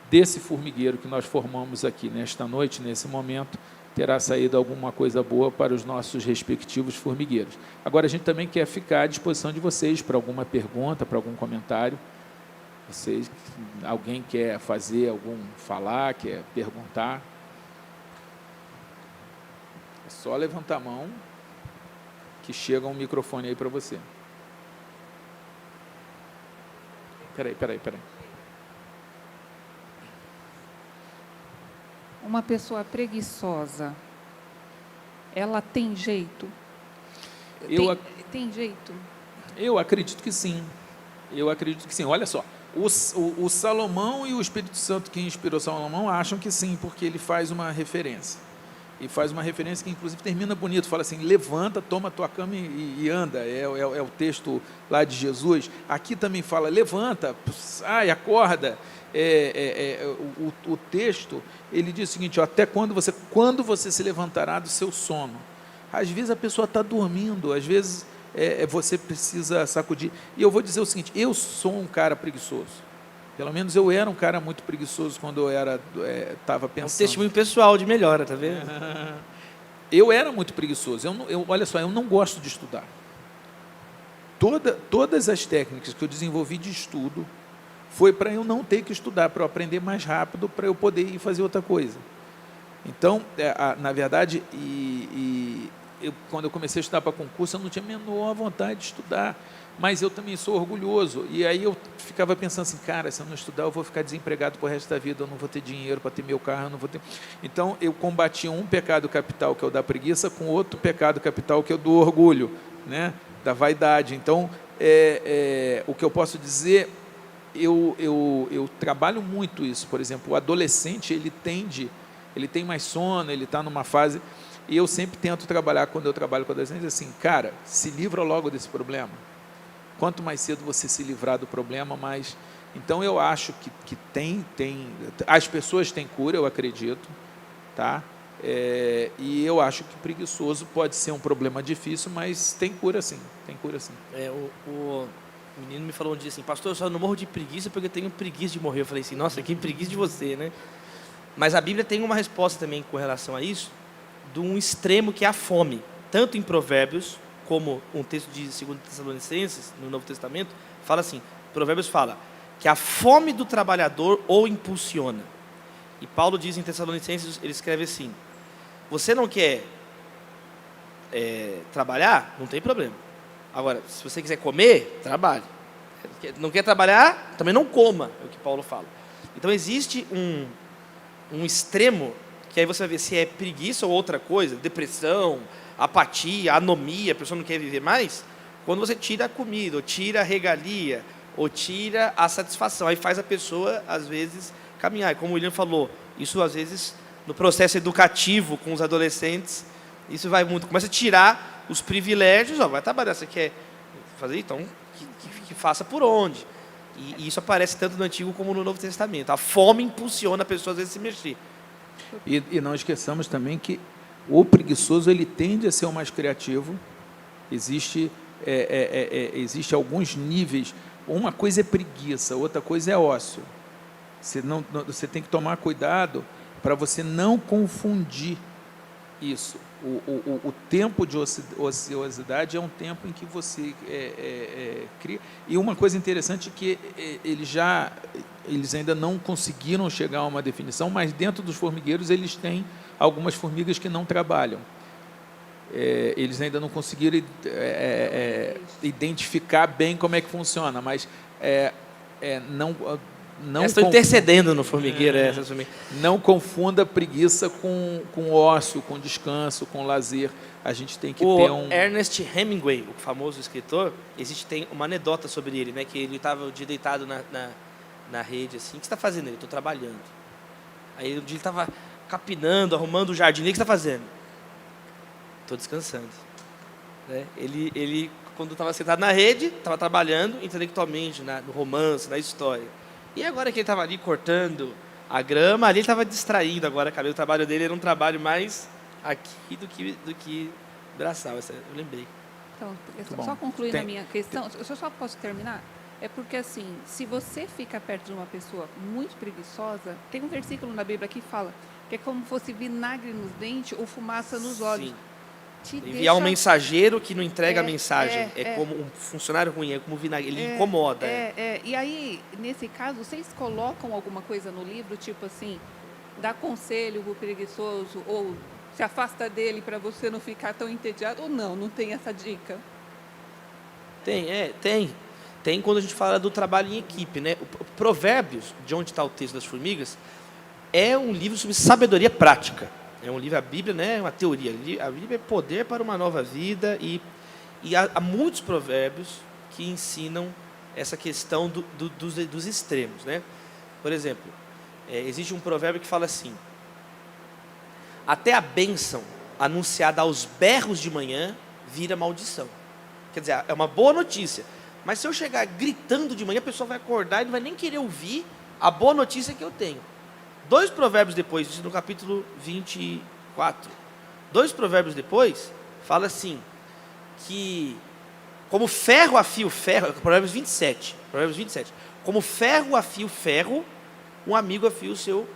desse formigueiro que nós formamos aqui nesta noite, nesse momento, terá saído alguma coisa boa para os nossos respectivos formigueiros. Agora, a gente também quer ficar à disposição de vocês para alguma pergunta, para algum comentário. Alguém quer falar, quer perguntar? É só levantar a mão que chega um microfone aí para você. Peraí. Uma pessoa preguiçosa, ela tem jeito? Tem jeito? Eu acredito que sim. Olha só, o Salomão e o Espírito Santo que inspirou Salomão acham que sim, porque ele faz uma referência. E faz uma referência que, inclusive, termina bonito. Fala assim, levanta, toma a tua cama e anda. É o texto lá de Jesus. Aqui também fala, levanta, acorda. O texto, ele diz o seguinte, até quando você se levantará do seu sono. Às vezes a pessoa está dormindo, às vezes você precisa sacudir. E eu vou dizer o seguinte, eu sou um cara preguiçoso. Pelo menos eu era um cara muito preguiçoso quando eu estava pensando. Um testemunho pessoal de melhora, tá vendo? Eu era muito preguiçoso. Olha só, eu não gosto de estudar. Todas as técnicas que eu desenvolvi de estudo foi para eu não ter que estudar, para eu aprender mais rápido, para eu poder ir fazer outra coisa. Então, na verdade, quando eu comecei a estudar para concurso, eu não tinha a menor vontade de estudar, mas eu também sou orgulhoso. E aí eu ficava pensando assim, cara, se eu não estudar, eu vou ficar desempregado para o resto da vida, eu não vou ter dinheiro para ter meu carro, eu não vou ter... Então, eu combati um pecado capital, que é o da preguiça, com outro pecado capital, que é o do orgulho, né? Da vaidade. Então, o que eu posso dizer... Eu trabalho muito isso. Por exemplo, o adolescente, ele tem mais sono, ele está numa fase, e eu sempre tento trabalhar, quando eu trabalho com adolescentes, assim, cara, se livra logo desse problema. Quanto mais cedo você se livrar do problema, mais Então, eu acho que as pessoas têm cura, eu acredito, tá? E eu acho que preguiçoso pode ser um problema difícil, mas tem cura sim, tem cura sim. O menino me falou um dia assim, pastor, eu só não morro de preguiça porque eu tenho preguiça de morrer. Eu falei assim, nossa, que preguiça de você, né? Mas a Bíblia tem uma resposta também com relação a isso, de um extremo que é a fome. Tanto em Provérbios, como um texto de 2 Tessalonicenses, no Novo Testamento, fala assim, Provérbios fala que a fome do trabalhador o impulsiona. E Paulo diz em Tessalonicenses, ele escreve assim, você não quer trabalhar? Não tem problema. Agora, se você quiser comer, trabalhe. Não quer trabalhar? Também não coma, é o que Paulo fala. Então existe um extremo, que aí você vai ver se é preguiça ou outra coisa, depressão, apatia, anomia, a pessoa não quer viver mais, quando você tira a comida, ou tira a regalia, ou tira a satisfação, aí faz a pessoa, às vezes, caminhar. E como o William falou, isso às vezes, no processo educativo com os adolescentes, isso vai muito, começa a tirar os privilégios, vai trabalhar, você quer fazer, então, que faça por onde. E isso aparece tanto no Antigo como no Novo Testamento. A fome impulsiona a pessoa, às vezes, a se mexer. E não esqueçamos também que o preguiçoso ele tende a ser o mais criativo. Existe alguns níveis. Uma coisa é preguiça, outra coisa é ócio. Você tem que tomar cuidado para você não confundir isso. O tempo de ociosidade é um tempo em que você cria. E uma coisa interessante é que eles ainda não conseguiram chegar a uma definição, mas dentro dos formigueiros eles têm algumas formigas que não trabalham. Eles ainda não conseguiram identificar bem como é que funciona, mas não estão intercedendo no formigueiro. Não confunda preguiça com ócio, com descanso, com lazer. A gente tem que ter um... Ernest Hemingway, o famoso escritor, tem uma anedota sobre ele, né? Que ele estava deitado na rede, assim. O que você está fazendo? Ele, estou trabalhando. Aí um dia ele estava capinando, arrumando o jardim. O que você está fazendo? Estou descansando. Né? Ele, quando estava sentado na rede, estava trabalhando intelectualmente, no romance, na história. E agora que ele estava ali cortando a grama, ali ele estava distraído agora, o trabalho dele era um trabalho mais aqui do que braçal, eu lembrei. Então, só concluindo a minha questão, eu só posso terminar? É porque, assim, se você fica perto de uma pessoa muito preguiçosa, tem um versículo na Bíblia que fala que é como se fosse vinagre nos dentes ou fumaça nos olhos. Enviar um mensageiro que não entrega a mensagem. Como um funcionário ruim, é como vinagre, ele incomoda. E aí, nesse caso, vocês colocam alguma coisa no livro, tipo assim, dá conselho pro preguiçoso, ou se afasta dele para você não ficar tão entediado, ou não tem essa dica? Tem quando a gente fala do trabalho em equipe, né? O Provérbios, de onde está o texto das formigas, é um livro sobre sabedoria prática. É um livro, a Bíblia, né, é uma teoria. A Bíblia é poder para uma nova vida e há muitos provérbios que ensinam essa questão dos extremos, né? Por exemplo, existe um provérbio que fala assim: até a bênção anunciada aos berros de manhã vira maldição. Quer dizer, é uma boa notícia, mas se eu chegar gritando de manhã, a pessoa vai acordar e não vai nem querer ouvir a boa notícia que eu tenho. 2 provérbios depois, isso no capítulo 24, 2 provérbios depois, fala assim, que como ferro afia o ferro, provérbios 27, como ferro afia o ferro, um amigo afia o seu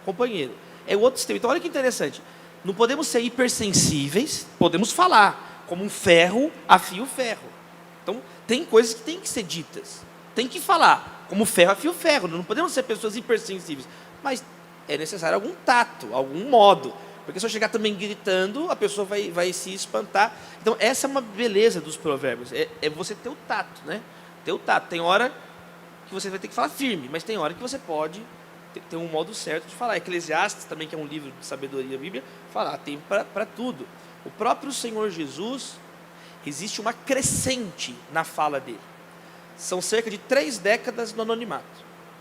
companheiro. É o outro sistema. Então, olha que interessante, não podemos ser hipersensíveis, podemos falar, como um ferro afia o ferro. Então, tem coisas que têm que ser ditas, tem que falar, como ferro afia o ferro, não podemos ser pessoas hipersensíveis. Mas é necessário algum tato, algum modo. Porque se eu chegar também gritando, a pessoa vai se espantar. Então, essa é uma beleza dos provérbios. É você ter o tato, né? Ter o tato. Tem hora que você vai ter que falar firme, mas tem hora que você pode ter um modo certo de falar. Eclesiastes, também, que é um livro de sabedoria da Bíblia, fala, tem para tudo. O próprio Senhor Jesus, existe uma crescente na fala dele. São cerca de 3 décadas no anonimato.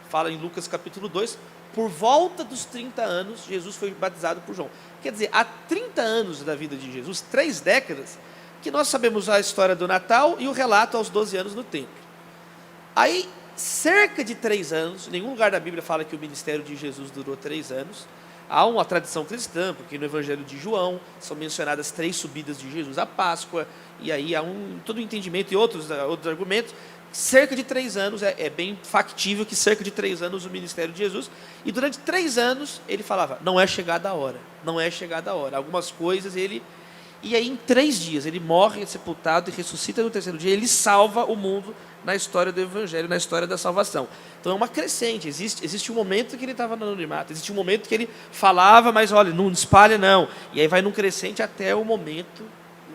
Fala em Lucas capítulo 2, por volta dos 30 anos, Jesus foi batizado por João. Quer dizer, há 30 anos da vida de Jesus, 3 décadas, que nós sabemos a história do Natal e o relato aos 12 anos no templo. Aí, cerca de 3 anos, em nenhum lugar da Bíblia fala que o ministério de Jesus durou 3 anos. Há uma tradição cristã, porque no Evangelho de João são mencionadas 3 subidas de Jesus à Páscoa, e aí há todo um entendimento e outros argumentos. Cerca de 3 anos, é bem factível que cerca de 3 anos o ministério de Jesus, e durante 3 anos ele falava, não é chegada a hora, não é chegada a hora. Algumas coisas e aí em 3 dias ele morre, é sepultado e ressuscita no 3º dia, ele salva o mundo na história do Evangelho, na história da salvação. Então é uma crescente, existe um momento que ele estava no anonimato, existe um momento que ele falava, mas olha, não espalha não, e aí vai num crescente até o momento,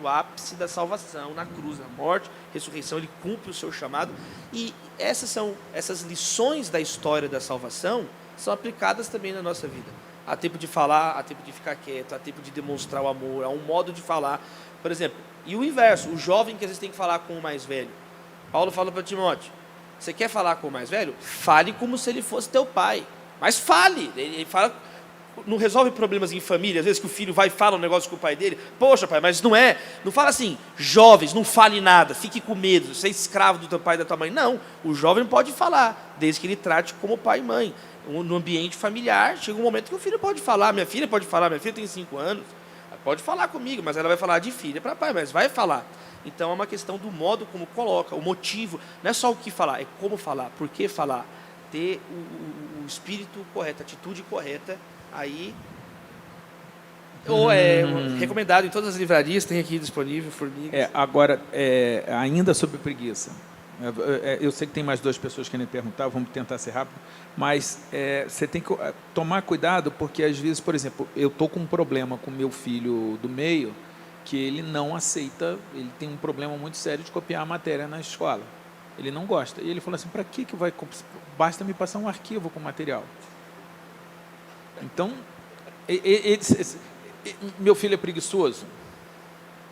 o ápice da salvação, na cruz, na morte, ressurreição, ele cumpre o seu chamado, e essas lições da história da salvação são aplicadas também na nossa vida. Há tempo de falar, há tempo de ficar quieto, há tempo de demonstrar o amor, há um modo de falar, por exemplo, e o inverso, o jovem que às vezes tem que falar com o mais velho. Paulo fala para Timóteo, você quer falar com o mais velho? Fale como se ele fosse teu pai, mas fale, ele fala, não resolve problemas em família, às vezes que o filho vai e fala um negócio com o pai dele, poxa pai, mas não fala assim, jovens, não fale nada, fique com medo, você é escravo do teu pai e da tua mãe, não, o jovem pode falar, desde que ele trate como pai e mãe, no ambiente familiar, chega um momento que o filho pode falar, minha filha pode falar, minha filha tem 5 anos, pode falar comigo, mas ela vai falar de filha para pai, mas vai falar. Então é uma questão do modo como coloca, o motivo, não é só o que falar, é como falar, por que falar, ter o espírito correto, a atitude correta, aí ou é recomendado em todas as livrarias, tem aqui disponível, Formigas. Agora, ainda sobre preguiça, eu sei que tem mais 2 pessoas querendo perguntar, vamos tentar ser rápido, mas você tem que tomar cuidado, porque às vezes, por exemplo, eu estou com um problema com meu filho do meio, que ele não aceita, ele tem um problema muito sério de copiar a matéria na escola. Ele não gosta. E ele falou assim, para que vai... Basta me passar um arquivo com material. Então, meu filho é preguiçoso?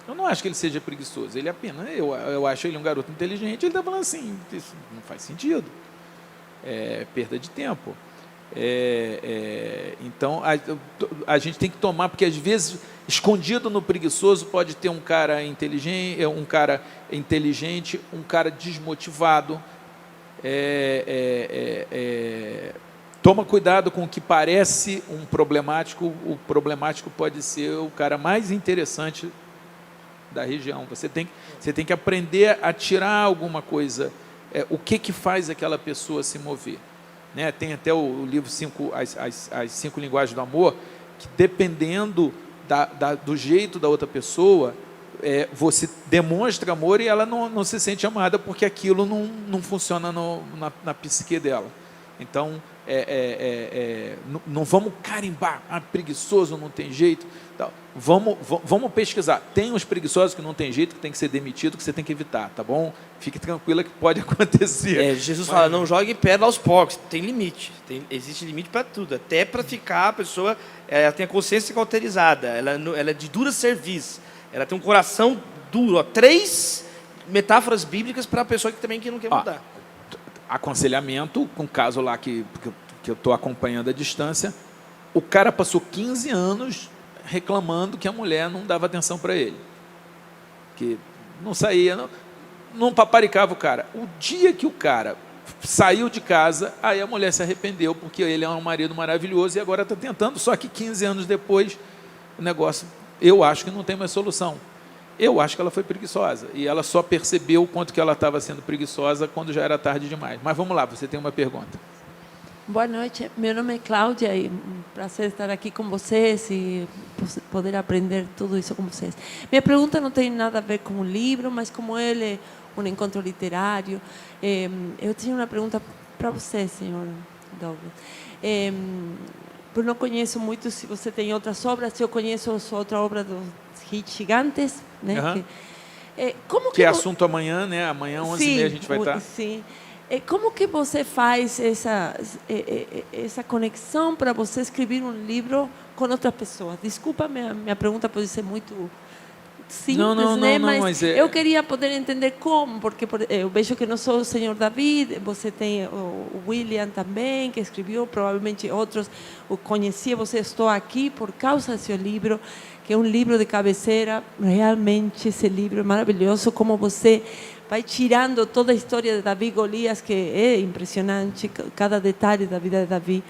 Eu não acho que ele seja preguiçoso. Ele apenas... Eu acho ele um garoto inteligente, ele está falando assim, isso não faz sentido. É perda de tempo. Então, a gente tem que tomar, porque às vezes, escondido no preguiçoso, pode ter um cara inteligente, um cara desmotivado. Toma cuidado com o que parece um problemático, o problemático pode ser o cara mais interessante da região. Você tem que aprender a tirar alguma coisa, o que faz aquela pessoa se mover. Né? Tem até o livro as 5 linguagens do amor, que dependendo do jeito da outra pessoa, você demonstra amor e ela não se sente amada, porque aquilo não funciona na psique dela. Então, não vamos carimbar, preguiçoso, não tem jeito. Vamos pesquisar. Tem os preguiçosos que não tem jeito, que tem que ser demitido, que você tem que evitar, tá bom? Fique tranquila que pode acontecer. Jesus fala, não jogue pedra aos porcos, tem limite, existe limite para tudo, até para ficar a pessoa, ela tem a consciência cauterizada, ela é de dura serviço, ela tem um coração duro. 3 metáforas bíblicas para a pessoa que também não quer mudar. Aconselhamento, com um caso lá que eu estou acompanhando à distância, o cara passou 15 anos reclamando que a mulher não dava atenção para ele, que não saía, não paparicava o cara. O dia que o cara saiu de casa, aí a mulher se arrependeu, porque ele é um marido maravilhoso e agora está tentando, só que 15 anos depois, o negócio, eu acho que não tem mais solução. Eu acho que ela foi preguiçosa, e ela só percebeu o quanto que ela estava sendo preguiçosa quando já era tarde demais. Mas vamos lá, você tem uma pergunta. Boa noite, meu nome é Cláudia e um prazer estar aqui com vocês e poder aprender tudo isso com vocês. Minha pergunta não tem nada a ver com o livro, mas como ele é um encontro literário, eu tinha uma pergunta para você, senhor Douglas. Eu não conheço muito se você tem outras obras, eu conheço sua outra obra dos Gigantes, né? Uhum. Que é assunto amanhã, né? Amanhã, 11h30, a gente vai estar... Sim. Como que você faz essa conexão para você escrever um livro com outra pessoa? Desculpa, minha pergunta pode ser muito simples, né? Mas eu queria poder entender como, porque eu vejo que não sou o senhor David, você tem o William também, que escreveu, provavelmente outros o conhecia, você estou aqui por causa do seu livro, que é um livro de cabeceira, realmente esse livro é maravilhoso, como você vai tirando toda a história de Davi e Golias, que é impressionante, cada detalhe da vida de Davi.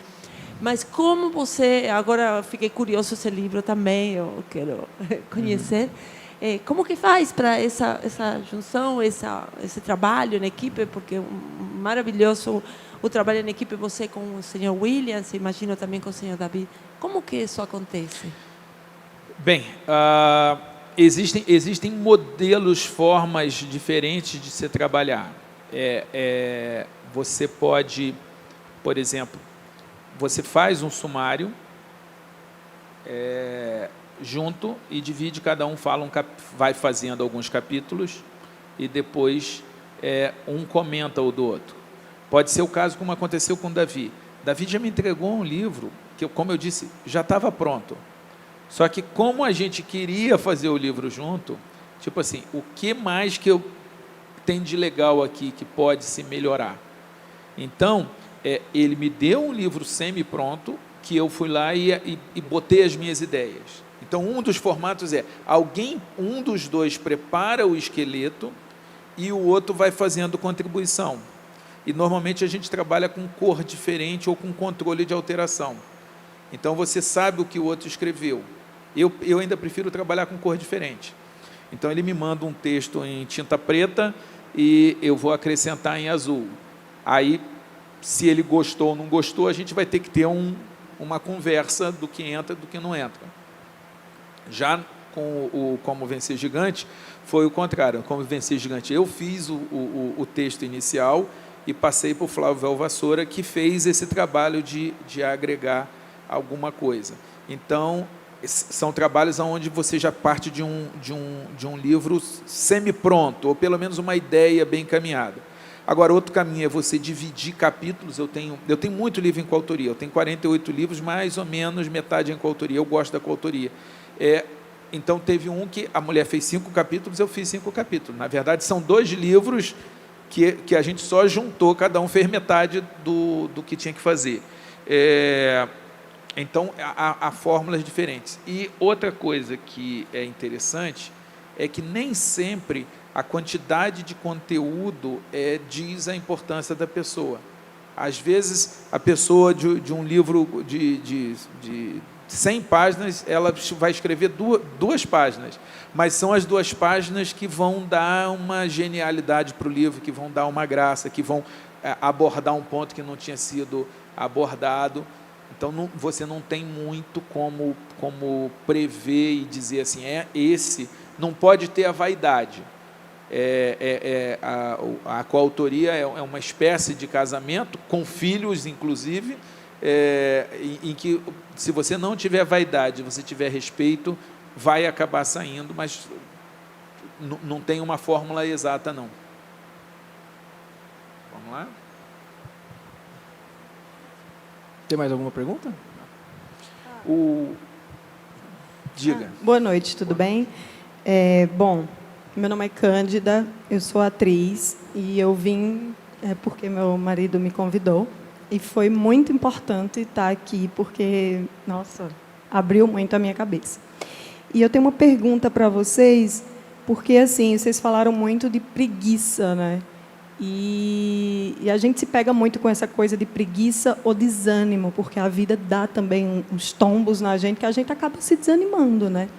Mas como você, agora fiquei curioso esse livro também, eu quero conhecer, como que faz para essa junção, esse trabalho em equipe, porque é maravilhoso o trabalho em equipe, você com o senhor Williams, imagino também com o senhor Davi. Como que isso acontece? Bem, existem modelos, formas diferentes de se trabalhar. Você pode, por exemplo, você faz um sumário junto e divide, cada um fala vai fazendo alguns capítulos e depois um comenta o do outro. Pode ser o caso como aconteceu com Davi. Davi já me entregou um livro que, como eu disse, já estava pronto. Só que como a gente queria fazer o livro junto, tipo assim, o que mais que eu tenho de legal aqui que pode se melhorar? Então, ele me deu um livro semi-pronto, que eu fui lá e botei as minhas ideias. Então, um dos formatos um dos dois prepara o esqueleto e o outro vai fazendo contribuição. E, normalmente, a gente trabalha com cor diferente ou com controle de alteração. Então, você sabe o que o outro escreveu. Eu ainda prefiro trabalhar com cor diferente. Então, ele me manda um texto em tinta preta e eu vou acrescentar em azul. Aí, se ele gostou ou não gostou, a gente vai ter que ter uma conversa do que entra e do que não entra. Já com o Como Vencer Gigante, foi o contrário. Como Vencer Gigante, eu fiz o texto inicial e passei para o Flávio Valvassoura, que fez esse trabalho de agregar alguma coisa. Então, são trabalhos onde você já parte de um livro semi-pronto, ou pelo menos uma ideia bem encaminhada. Agora, outro caminho é você dividir capítulos. Eu tenho muito livro em coautoria, eu tenho 48 livros, mais ou menos metade em coautoria, eu gosto da coautoria. Então, teve um que a mulher fez 5 capítulos, eu fiz 5 capítulos. Na verdade, são 2 livros que a gente só juntou, cada um fez metade do que tinha que fazer. Então, há fórmulas diferentes. E outra coisa que é interessante é que nem sempre a quantidade de conteúdo diz a importância da pessoa. Às vezes, a pessoa de um livro de 100 páginas, ela vai escrever 2 páginas, mas são as 2 páginas que vão dar uma genialidade para o livro, que vão dar uma graça, que vão abordar um ponto que não tinha sido abordado. Então, você não tem muito como prever e dizer assim, esse não pode ter a vaidade. A coautoria é uma espécie de casamento, com filhos, inclusive, em que, se você não tiver vaidade, você tiver respeito, vai acabar saindo, mas não tem uma fórmula exata, não. Vamos lá? Tem mais alguma pergunta? Diga. Boa noite, tudo bem? Bom, meu nome é Cândida, eu sou atriz e eu vim porque meu marido me convidou e foi muito importante estar aqui porque, nossa, abriu muito a minha cabeça. E eu tenho uma pergunta para vocês, porque assim, vocês falaram muito de preguiça, né? E a gente se pega muito com essa coisa de preguiça ou desânimo, porque a vida dá também uns tombos na gente que a gente acaba se desanimando, né?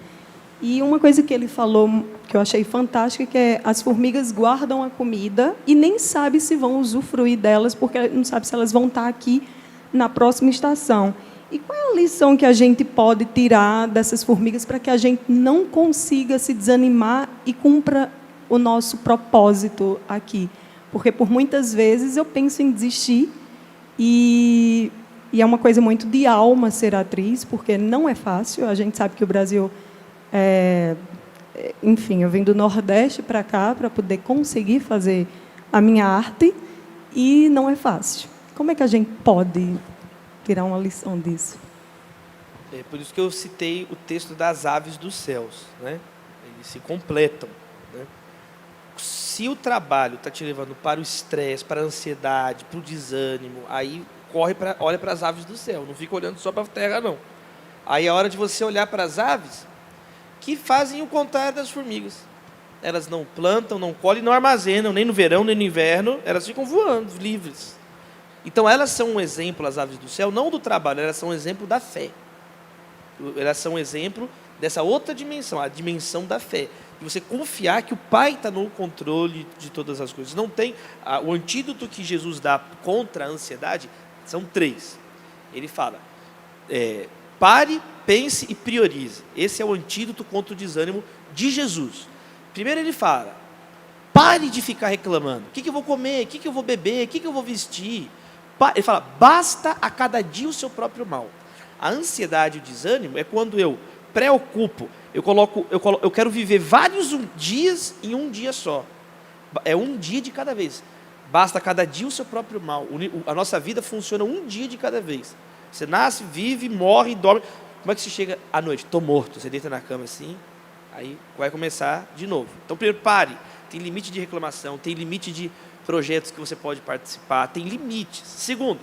E uma coisa que ele falou, que eu achei fantástica, que é as formigas guardam a comida e nem sabe se vão usufruir delas, porque não sabe se elas vão estar aqui na próxima estação. E qual é a lição que a gente pode tirar dessas formigas para que a gente não consiga se desanimar e cumpra o nosso propósito aqui? Porque, por muitas vezes, eu penso em desistir e é uma coisa muito de alma ser atriz, porque não é fácil. A gente sabe que o Brasil... enfim, eu vim do Nordeste para cá para poder conseguir fazer a minha arte e não é fácil. Como é que a gente pode tirar uma lição disso? Por isso que eu citei o texto das aves dos céus, né? Eles se completam, né? Se o trabalho está te levando para o estresse, para a ansiedade, para o desânimo, aí olha para as aves do céu, não fica olhando só para a terra, não. Aí é hora de você olhar para as aves que fazem o contrário das formigas. elas não plantam, não colhem, não armazenam, nem no verão, nem no inverno, elas ficam voando, livres. Então elas são um exemplo, as aves do céu, não do trabalho, elas são um exemplo da fé. Elas são um exemplo dessa outra dimensão, a dimensão da fé. De você confiar que o Pai está no controle de todas as coisas. Não tem o antídoto que Jesus dá contra a ansiedade, são 3. Ele fala, pare, pense e priorize. Esse é o antídoto contra o desânimo de Jesus. Primeiro ele fala, pare de ficar reclamando. O que eu vou comer? O que eu vou beber? O que eu vou vestir? Ele fala, basta a cada dia o seu próprio mal. A ansiedade e o desânimo é quando eu preocupo, eu quero viver vários dias em um dia só. É um dia de cada vez. Basta a cada dia o seu próprio mal. A nossa vida funciona um dia de cada vez. Você nasce, vive, morre, dorme. Como é que você chega à noite? Estou morto. Você deita na cama assim, aí vai começar de novo. Então, primeiro, pare. Tem limite de reclamação, tem limite de projetos que você pode participar, tem limites. Segundo,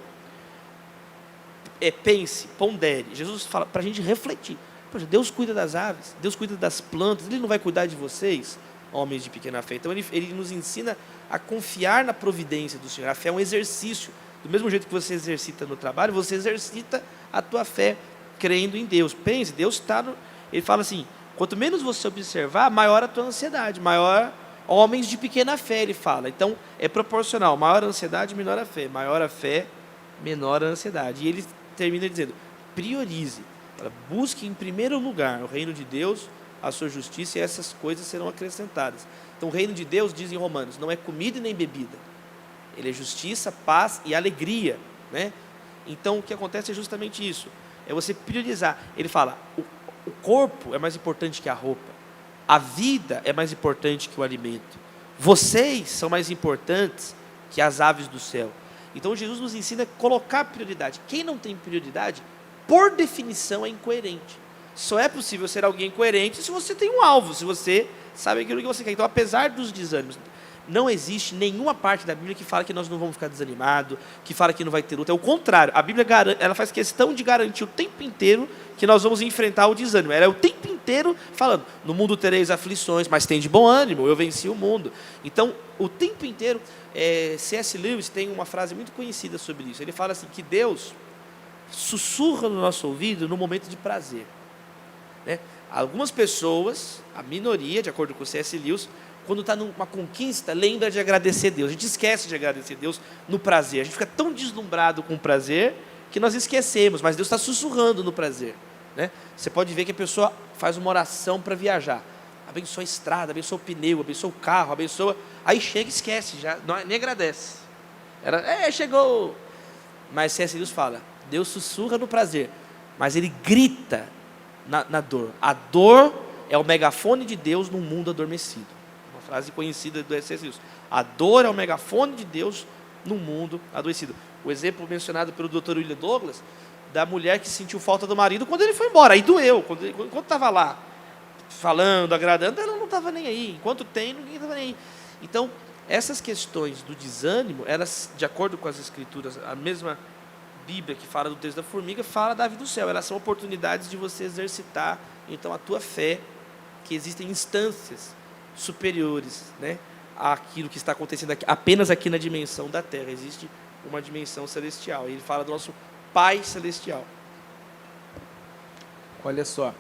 pense, pondere. Jesus fala para a gente refletir. Poxa, Deus cuida das aves, Deus cuida das plantas, Ele não vai cuidar de vocês, homens de pequena fé? Então, Ele nos ensina a confiar na providência do Senhor. A fé é um exercício. Do mesmo jeito que você exercita no trabalho, você exercita a tua fé crendo em Deus. Pense, Deus está no... Ele fala assim, quanto menos você observar, maior a tua ansiedade, maior homens de pequena fé, ele fala. Então, é proporcional. Maior a ansiedade, menor a fé. Maior a fé, menor a ansiedade. E ele termina dizendo, priorize. Busque em primeiro lugar o reino de Deus, a sua justiça, e essas coisas serão acrescentadas. Então, o reino de Deus, diz em Romanos, não é comida nem bebida. Ele é justiça, paz e alegria, né? Então, o que acontece é justamente isso. É você priorizar. Ele fala, o corpo é mais importante que a roupa. A vida é mais importante que o alimento. Vocês são mais importantes que as aves do céu. Então, Jesus nos ensina a colocar prioridade. Quem não tem prioridade, por definição, é incoerente. Só é possível ser alguém coerente se você tem um alvo, se você sabe aquilo que você quer. Então, apesar dos desânimos, não existe nenhuma parte da Bíblia que fala que nós não vamos ficar desanimados, que fala que não vai ter luta. É o contrário. A Bíblia ela faz questão de garantir o tempo inteiro que nós vamos enfrentar o desânimo. Ela é o tempo inteiro falando, no mundo tereis aflições, mas tem de bom ânimo, eu venci o mundo. Então, o tempo inteiro, C.S. Lewis tem uma frase muito conhecida sobre isso. Ele fala assim, que Deus sussurra no nosso ouvido no momento de prazer, né? Algumas pessoas, a minoria, de acordo com o C.S. Lewis, quando está numa conquista, lembra de agradecer a Deus. A gente esquece de agradecer a Deus no prazer. A gente fica tão deslumbrado com o prazer que nós esquecemos, mas Deus está sussurrando no prazer, né? Você pode ver que a pessoa faz uma oração para viajar. Abençoa a estrada, abençoa o pneu, abençoa o carro, abençoa... Aí chega e esquece, já nem agradece. Chegou. Mas C.S. Lewis fala, Deus sussurra no prazer, mas Ele grita na dor. A dor é o megafone de Deus num mundo adormecido. Uma frase conhecida do C.S. Lewis. A dor é o megafone de Deus num mundo adoecido. O exemplo mencionado pelo Dr. William Douglas, da mulher que sentiu falta do marido quando ele foi embora. Aí doeu. Quando estava lá, falando, agradando, ela não estava nem aí. Enquanto tem, ninguém estava nem aí. Então, essas questões do desânimo, elas, de acordo com as Escrituras, a mesma Bíblia que fala do texto da formiga, fala da ave do céu. Elas são oportunidades de você exercitar, então, a tua fé, que existem instâncias superiores, né, àquilo que está acontecendo aqui, apenas aqui na dimensão da Terra. Existe uma dimensão celestial. E ele fala do nosso Pai Celestial. Olha só,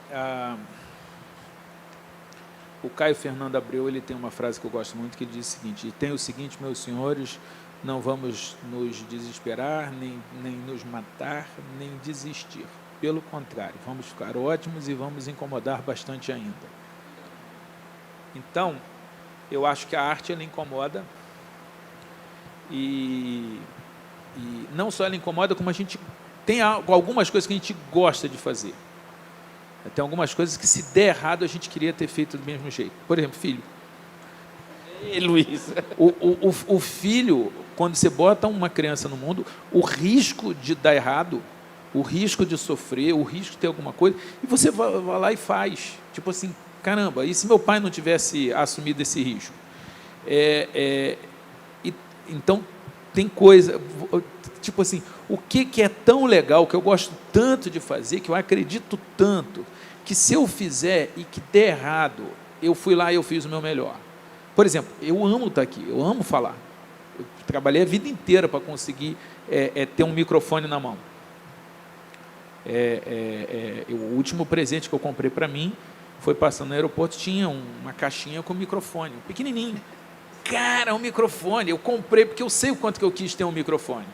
o Caio Fernando Abreu, ele tem uma frase que eu gosto muito, que ele diz o seguinte: e tem o seguinte, meus senhores, não vamos nos desesperar, nem nos matar, nem desistir. Pelo contrário, vamos ficar ótimos e vamos incomodar bastante ainda. Então, eu acho que a arte, ela incomoda, e não só ela incomoda, como a gente tem algumas coisas que a gente gosta de fazer. Tem algumas coisas que, se der errado, a gente queria ter feito do mesmo jeito. Por exemplo, filho. Ei, Luiz. O filho, quando você bota uma criança no mundo, o risco de dar errado, o risco de sofrer, o risco de ter alguma coisa, e você vai lá e faz. Tipo assim, caramba, e se meu pai não tivesse assumido esse risco? Então, tem coisa... Tipo assim, o que é tão legal, que eu gosto tanto de fazer, que eu acredito tanto, que se eu fizer e que der errado, eu fui lá e eu fiz o meu melhor. Por exemplo, eu amo estar aqui, eu amo falar. Eu trabalhei a vida inteira para conseguir ter um microfone na mão. O último presente que eu comprei para mim foi passando no aeroporto, tinha uma caixinha com microfone, pequenininho. Cara, um microfone, eu comprei porque eu sei o quanto que eu quis ter um microfone.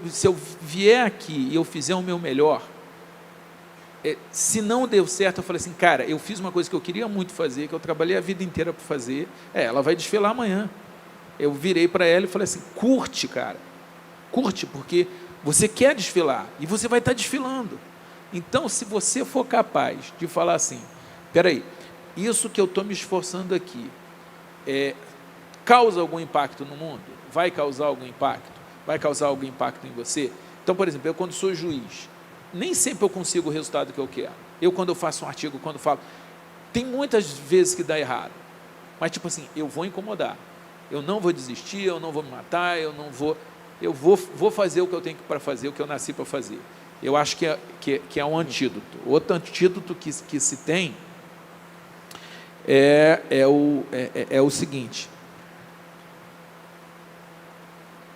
Se eu vier aqui e eu fizer o meu melhor, se não deu certo, eu falei assim, cara, eu fiz uma coisa que eu queria muito fazer, que eu trabalhei a vida inteira para fazer, ela vai desfilar amanhã. Eu virei para ela e falei assim, curte, cara, curte, porque você quer desfilar, e você vai estar desfilando. Então, se você for capaz de falar assim, peraí, isso que eu estou me esforçando aqui, causa algum impacto no mundo? Vai causar algum impacto? Vai causar algum impacto em você? Então, por exemplo, eu quando sou juiz, nem sempre eu consigo o resultado que eu quero. Eu, quando eu faço um artigo, quando falo, tem muitas vezes que dá errado, mas tipo assim, eu vou incomodar, eu não vou desistir, eu não vou me matar, eu vou fazer o que eu tenho para fazer, o que eu nasci para fazer. Eu acho que é um antídoto. Outro antídoto que se tem é o seguinte: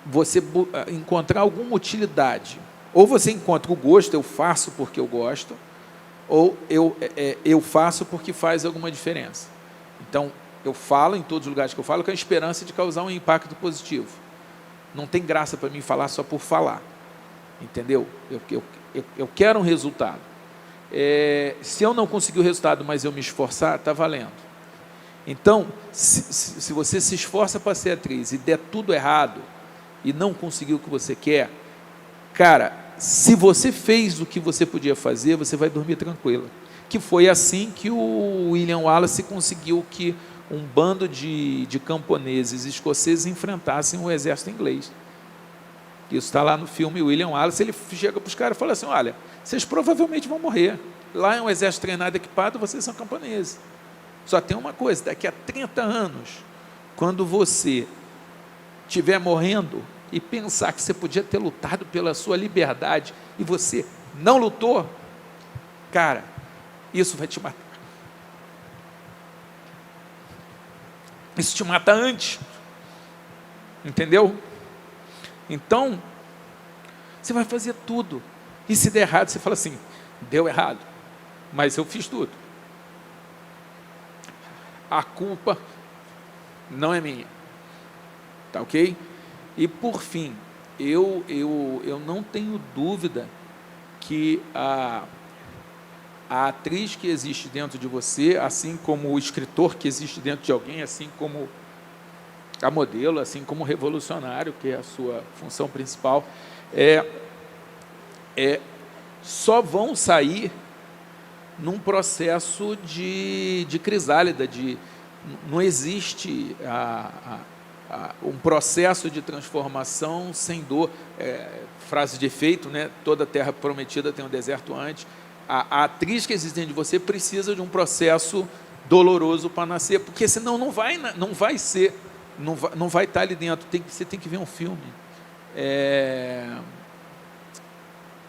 você encontrar alguma utilidade. Ou você encontra o gosto, eu faço porque eu gosto, ou eu faço porque faz alguma diferença. Então, eu falo em todos os lugares que eu falo com a esperança de causar um impacto positivo. Não tem graça para mim falar só por falar. Entendeu? Eu quero um resultado. Se eu não conseguir o resultado, mas eu me esforçar, está valendo. Então, se você se esforça para ser atriz e der tudo errado e não conseguir o que você quer, cara, se você fez o que você podia fazer, você vai dormir tranquila. Que foi assim que o William Wallace conseguiu que um bando de camponeses escoceses enfrentassem o exército inglês. Isso está lá no filme. William Wallace, ele chega para os caras e fala assim, olha, vocês provavelmente vão morrer. Lá é um exército treinado, equipado, vocês são camponeses. Só tem uma coisa, daqui a 30 anos, quando você estiver morrendo e pensar que você podia ter lutado pela sua liberdade e você não lutou, cara, isso vai te matar. Isso te mata antes. Entendeu? Então, você vai fazer tudo. E se der errado, você fala assim, deu errado, mas eu fiz tudo. A culpa não é minha. Tá ok? E por fim, eu não tenho dúvida que a atriz que existe dentro de você, assim como o escritor que existe dentro de alguém, assim como a modelo, assim como o revolucionário, que é a sua função principal, só vão sair num processo de crisálida, não existe um processo de transformação sem dor. Frase de efeito, né? Toda terra prometida tem um deserto antes. A atriz que existe dentro de você precisa de um processo doloroso para nascer, porque senão não vai estar ali dentro. Você tem que ver um filme.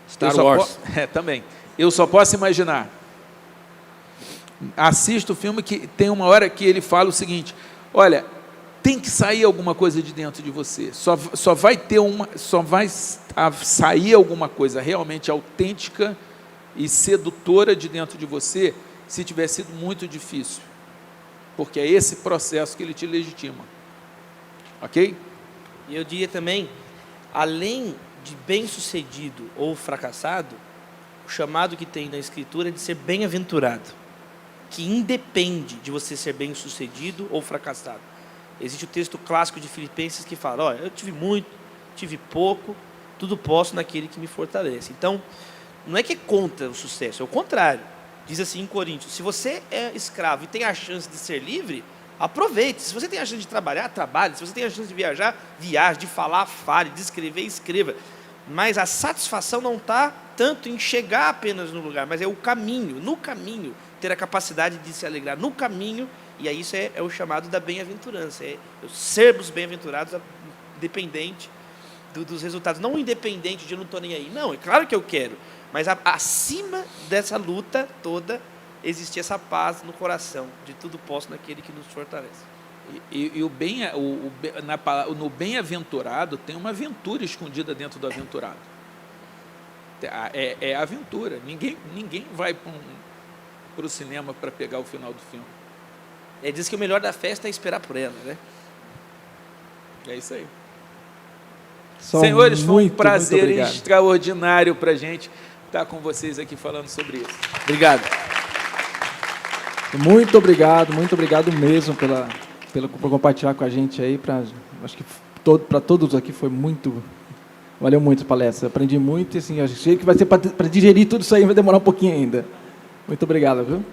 Star Wars. Também. Eu só posso imaginar. Assista o filme que tem uma hora que ele fala o seguinte, olha, tem que sair alguma coisa de dentro de você. Só vai sair alguma coisa realmente autêntica e sedutora de dentro de você se tiver sido muito difícil. Porque é esse processo que ele te legitima. Ok? E eu diria também, além de bem-sucedido ou fracassado, o chamado que tem na Escritura é de ser bem-aventurado, que independe de você ser bem-sucedido ou fracassado. Existe o texto clássico de Filipenses que fala, olha, eu tive muito, tive pouco, tudo posso naquele que me fortalece. Então, não é que é contra o sucesso, é o contrário. Diz assim em Coríntios, se você é escravo e tem a chance de ser livre, aproveite. Se você tem a chance de trabalhar, trabalhe. Se você tem a chance de viajar, viaje. De falar, fale. De escrever, escreva. Mas a satisfação não está tanto em chegar apenas no lugar, mas é o caminho. No caminho, ter a capacidade de se alegrar no caminho. E aí isso é o chamado da bem-aventurança. Sermos bem-aventurados independente dos resultados. Não independente de eu não estou nem aí. Não, é claro que eu quero. Mas acima dessa luta toda, existe essa paz no coração. De tudo posso naquele que nos fortalece. E no bem-aventurado tem uma aventura escondida dentro do aventurado. É aventura. Ninguém vai para o cinema para pegar o final do filme. Ele diz que o melhor da festa é esperar por ela, né? É isso aí. Senhores, foi um prazer extraordinário para a gente estar com vocês aqui falando sobre isso. Obrigado. Muito obrigado mesmo por compartilhar com a gente aí. Acho que para todos aqui foi muito... Valeu muito a palestra, aprendi muito e assim, achei que vai ser para digerir tudo isso aí, vai demorar um pouquinho ainda. Muito obrigado, viu?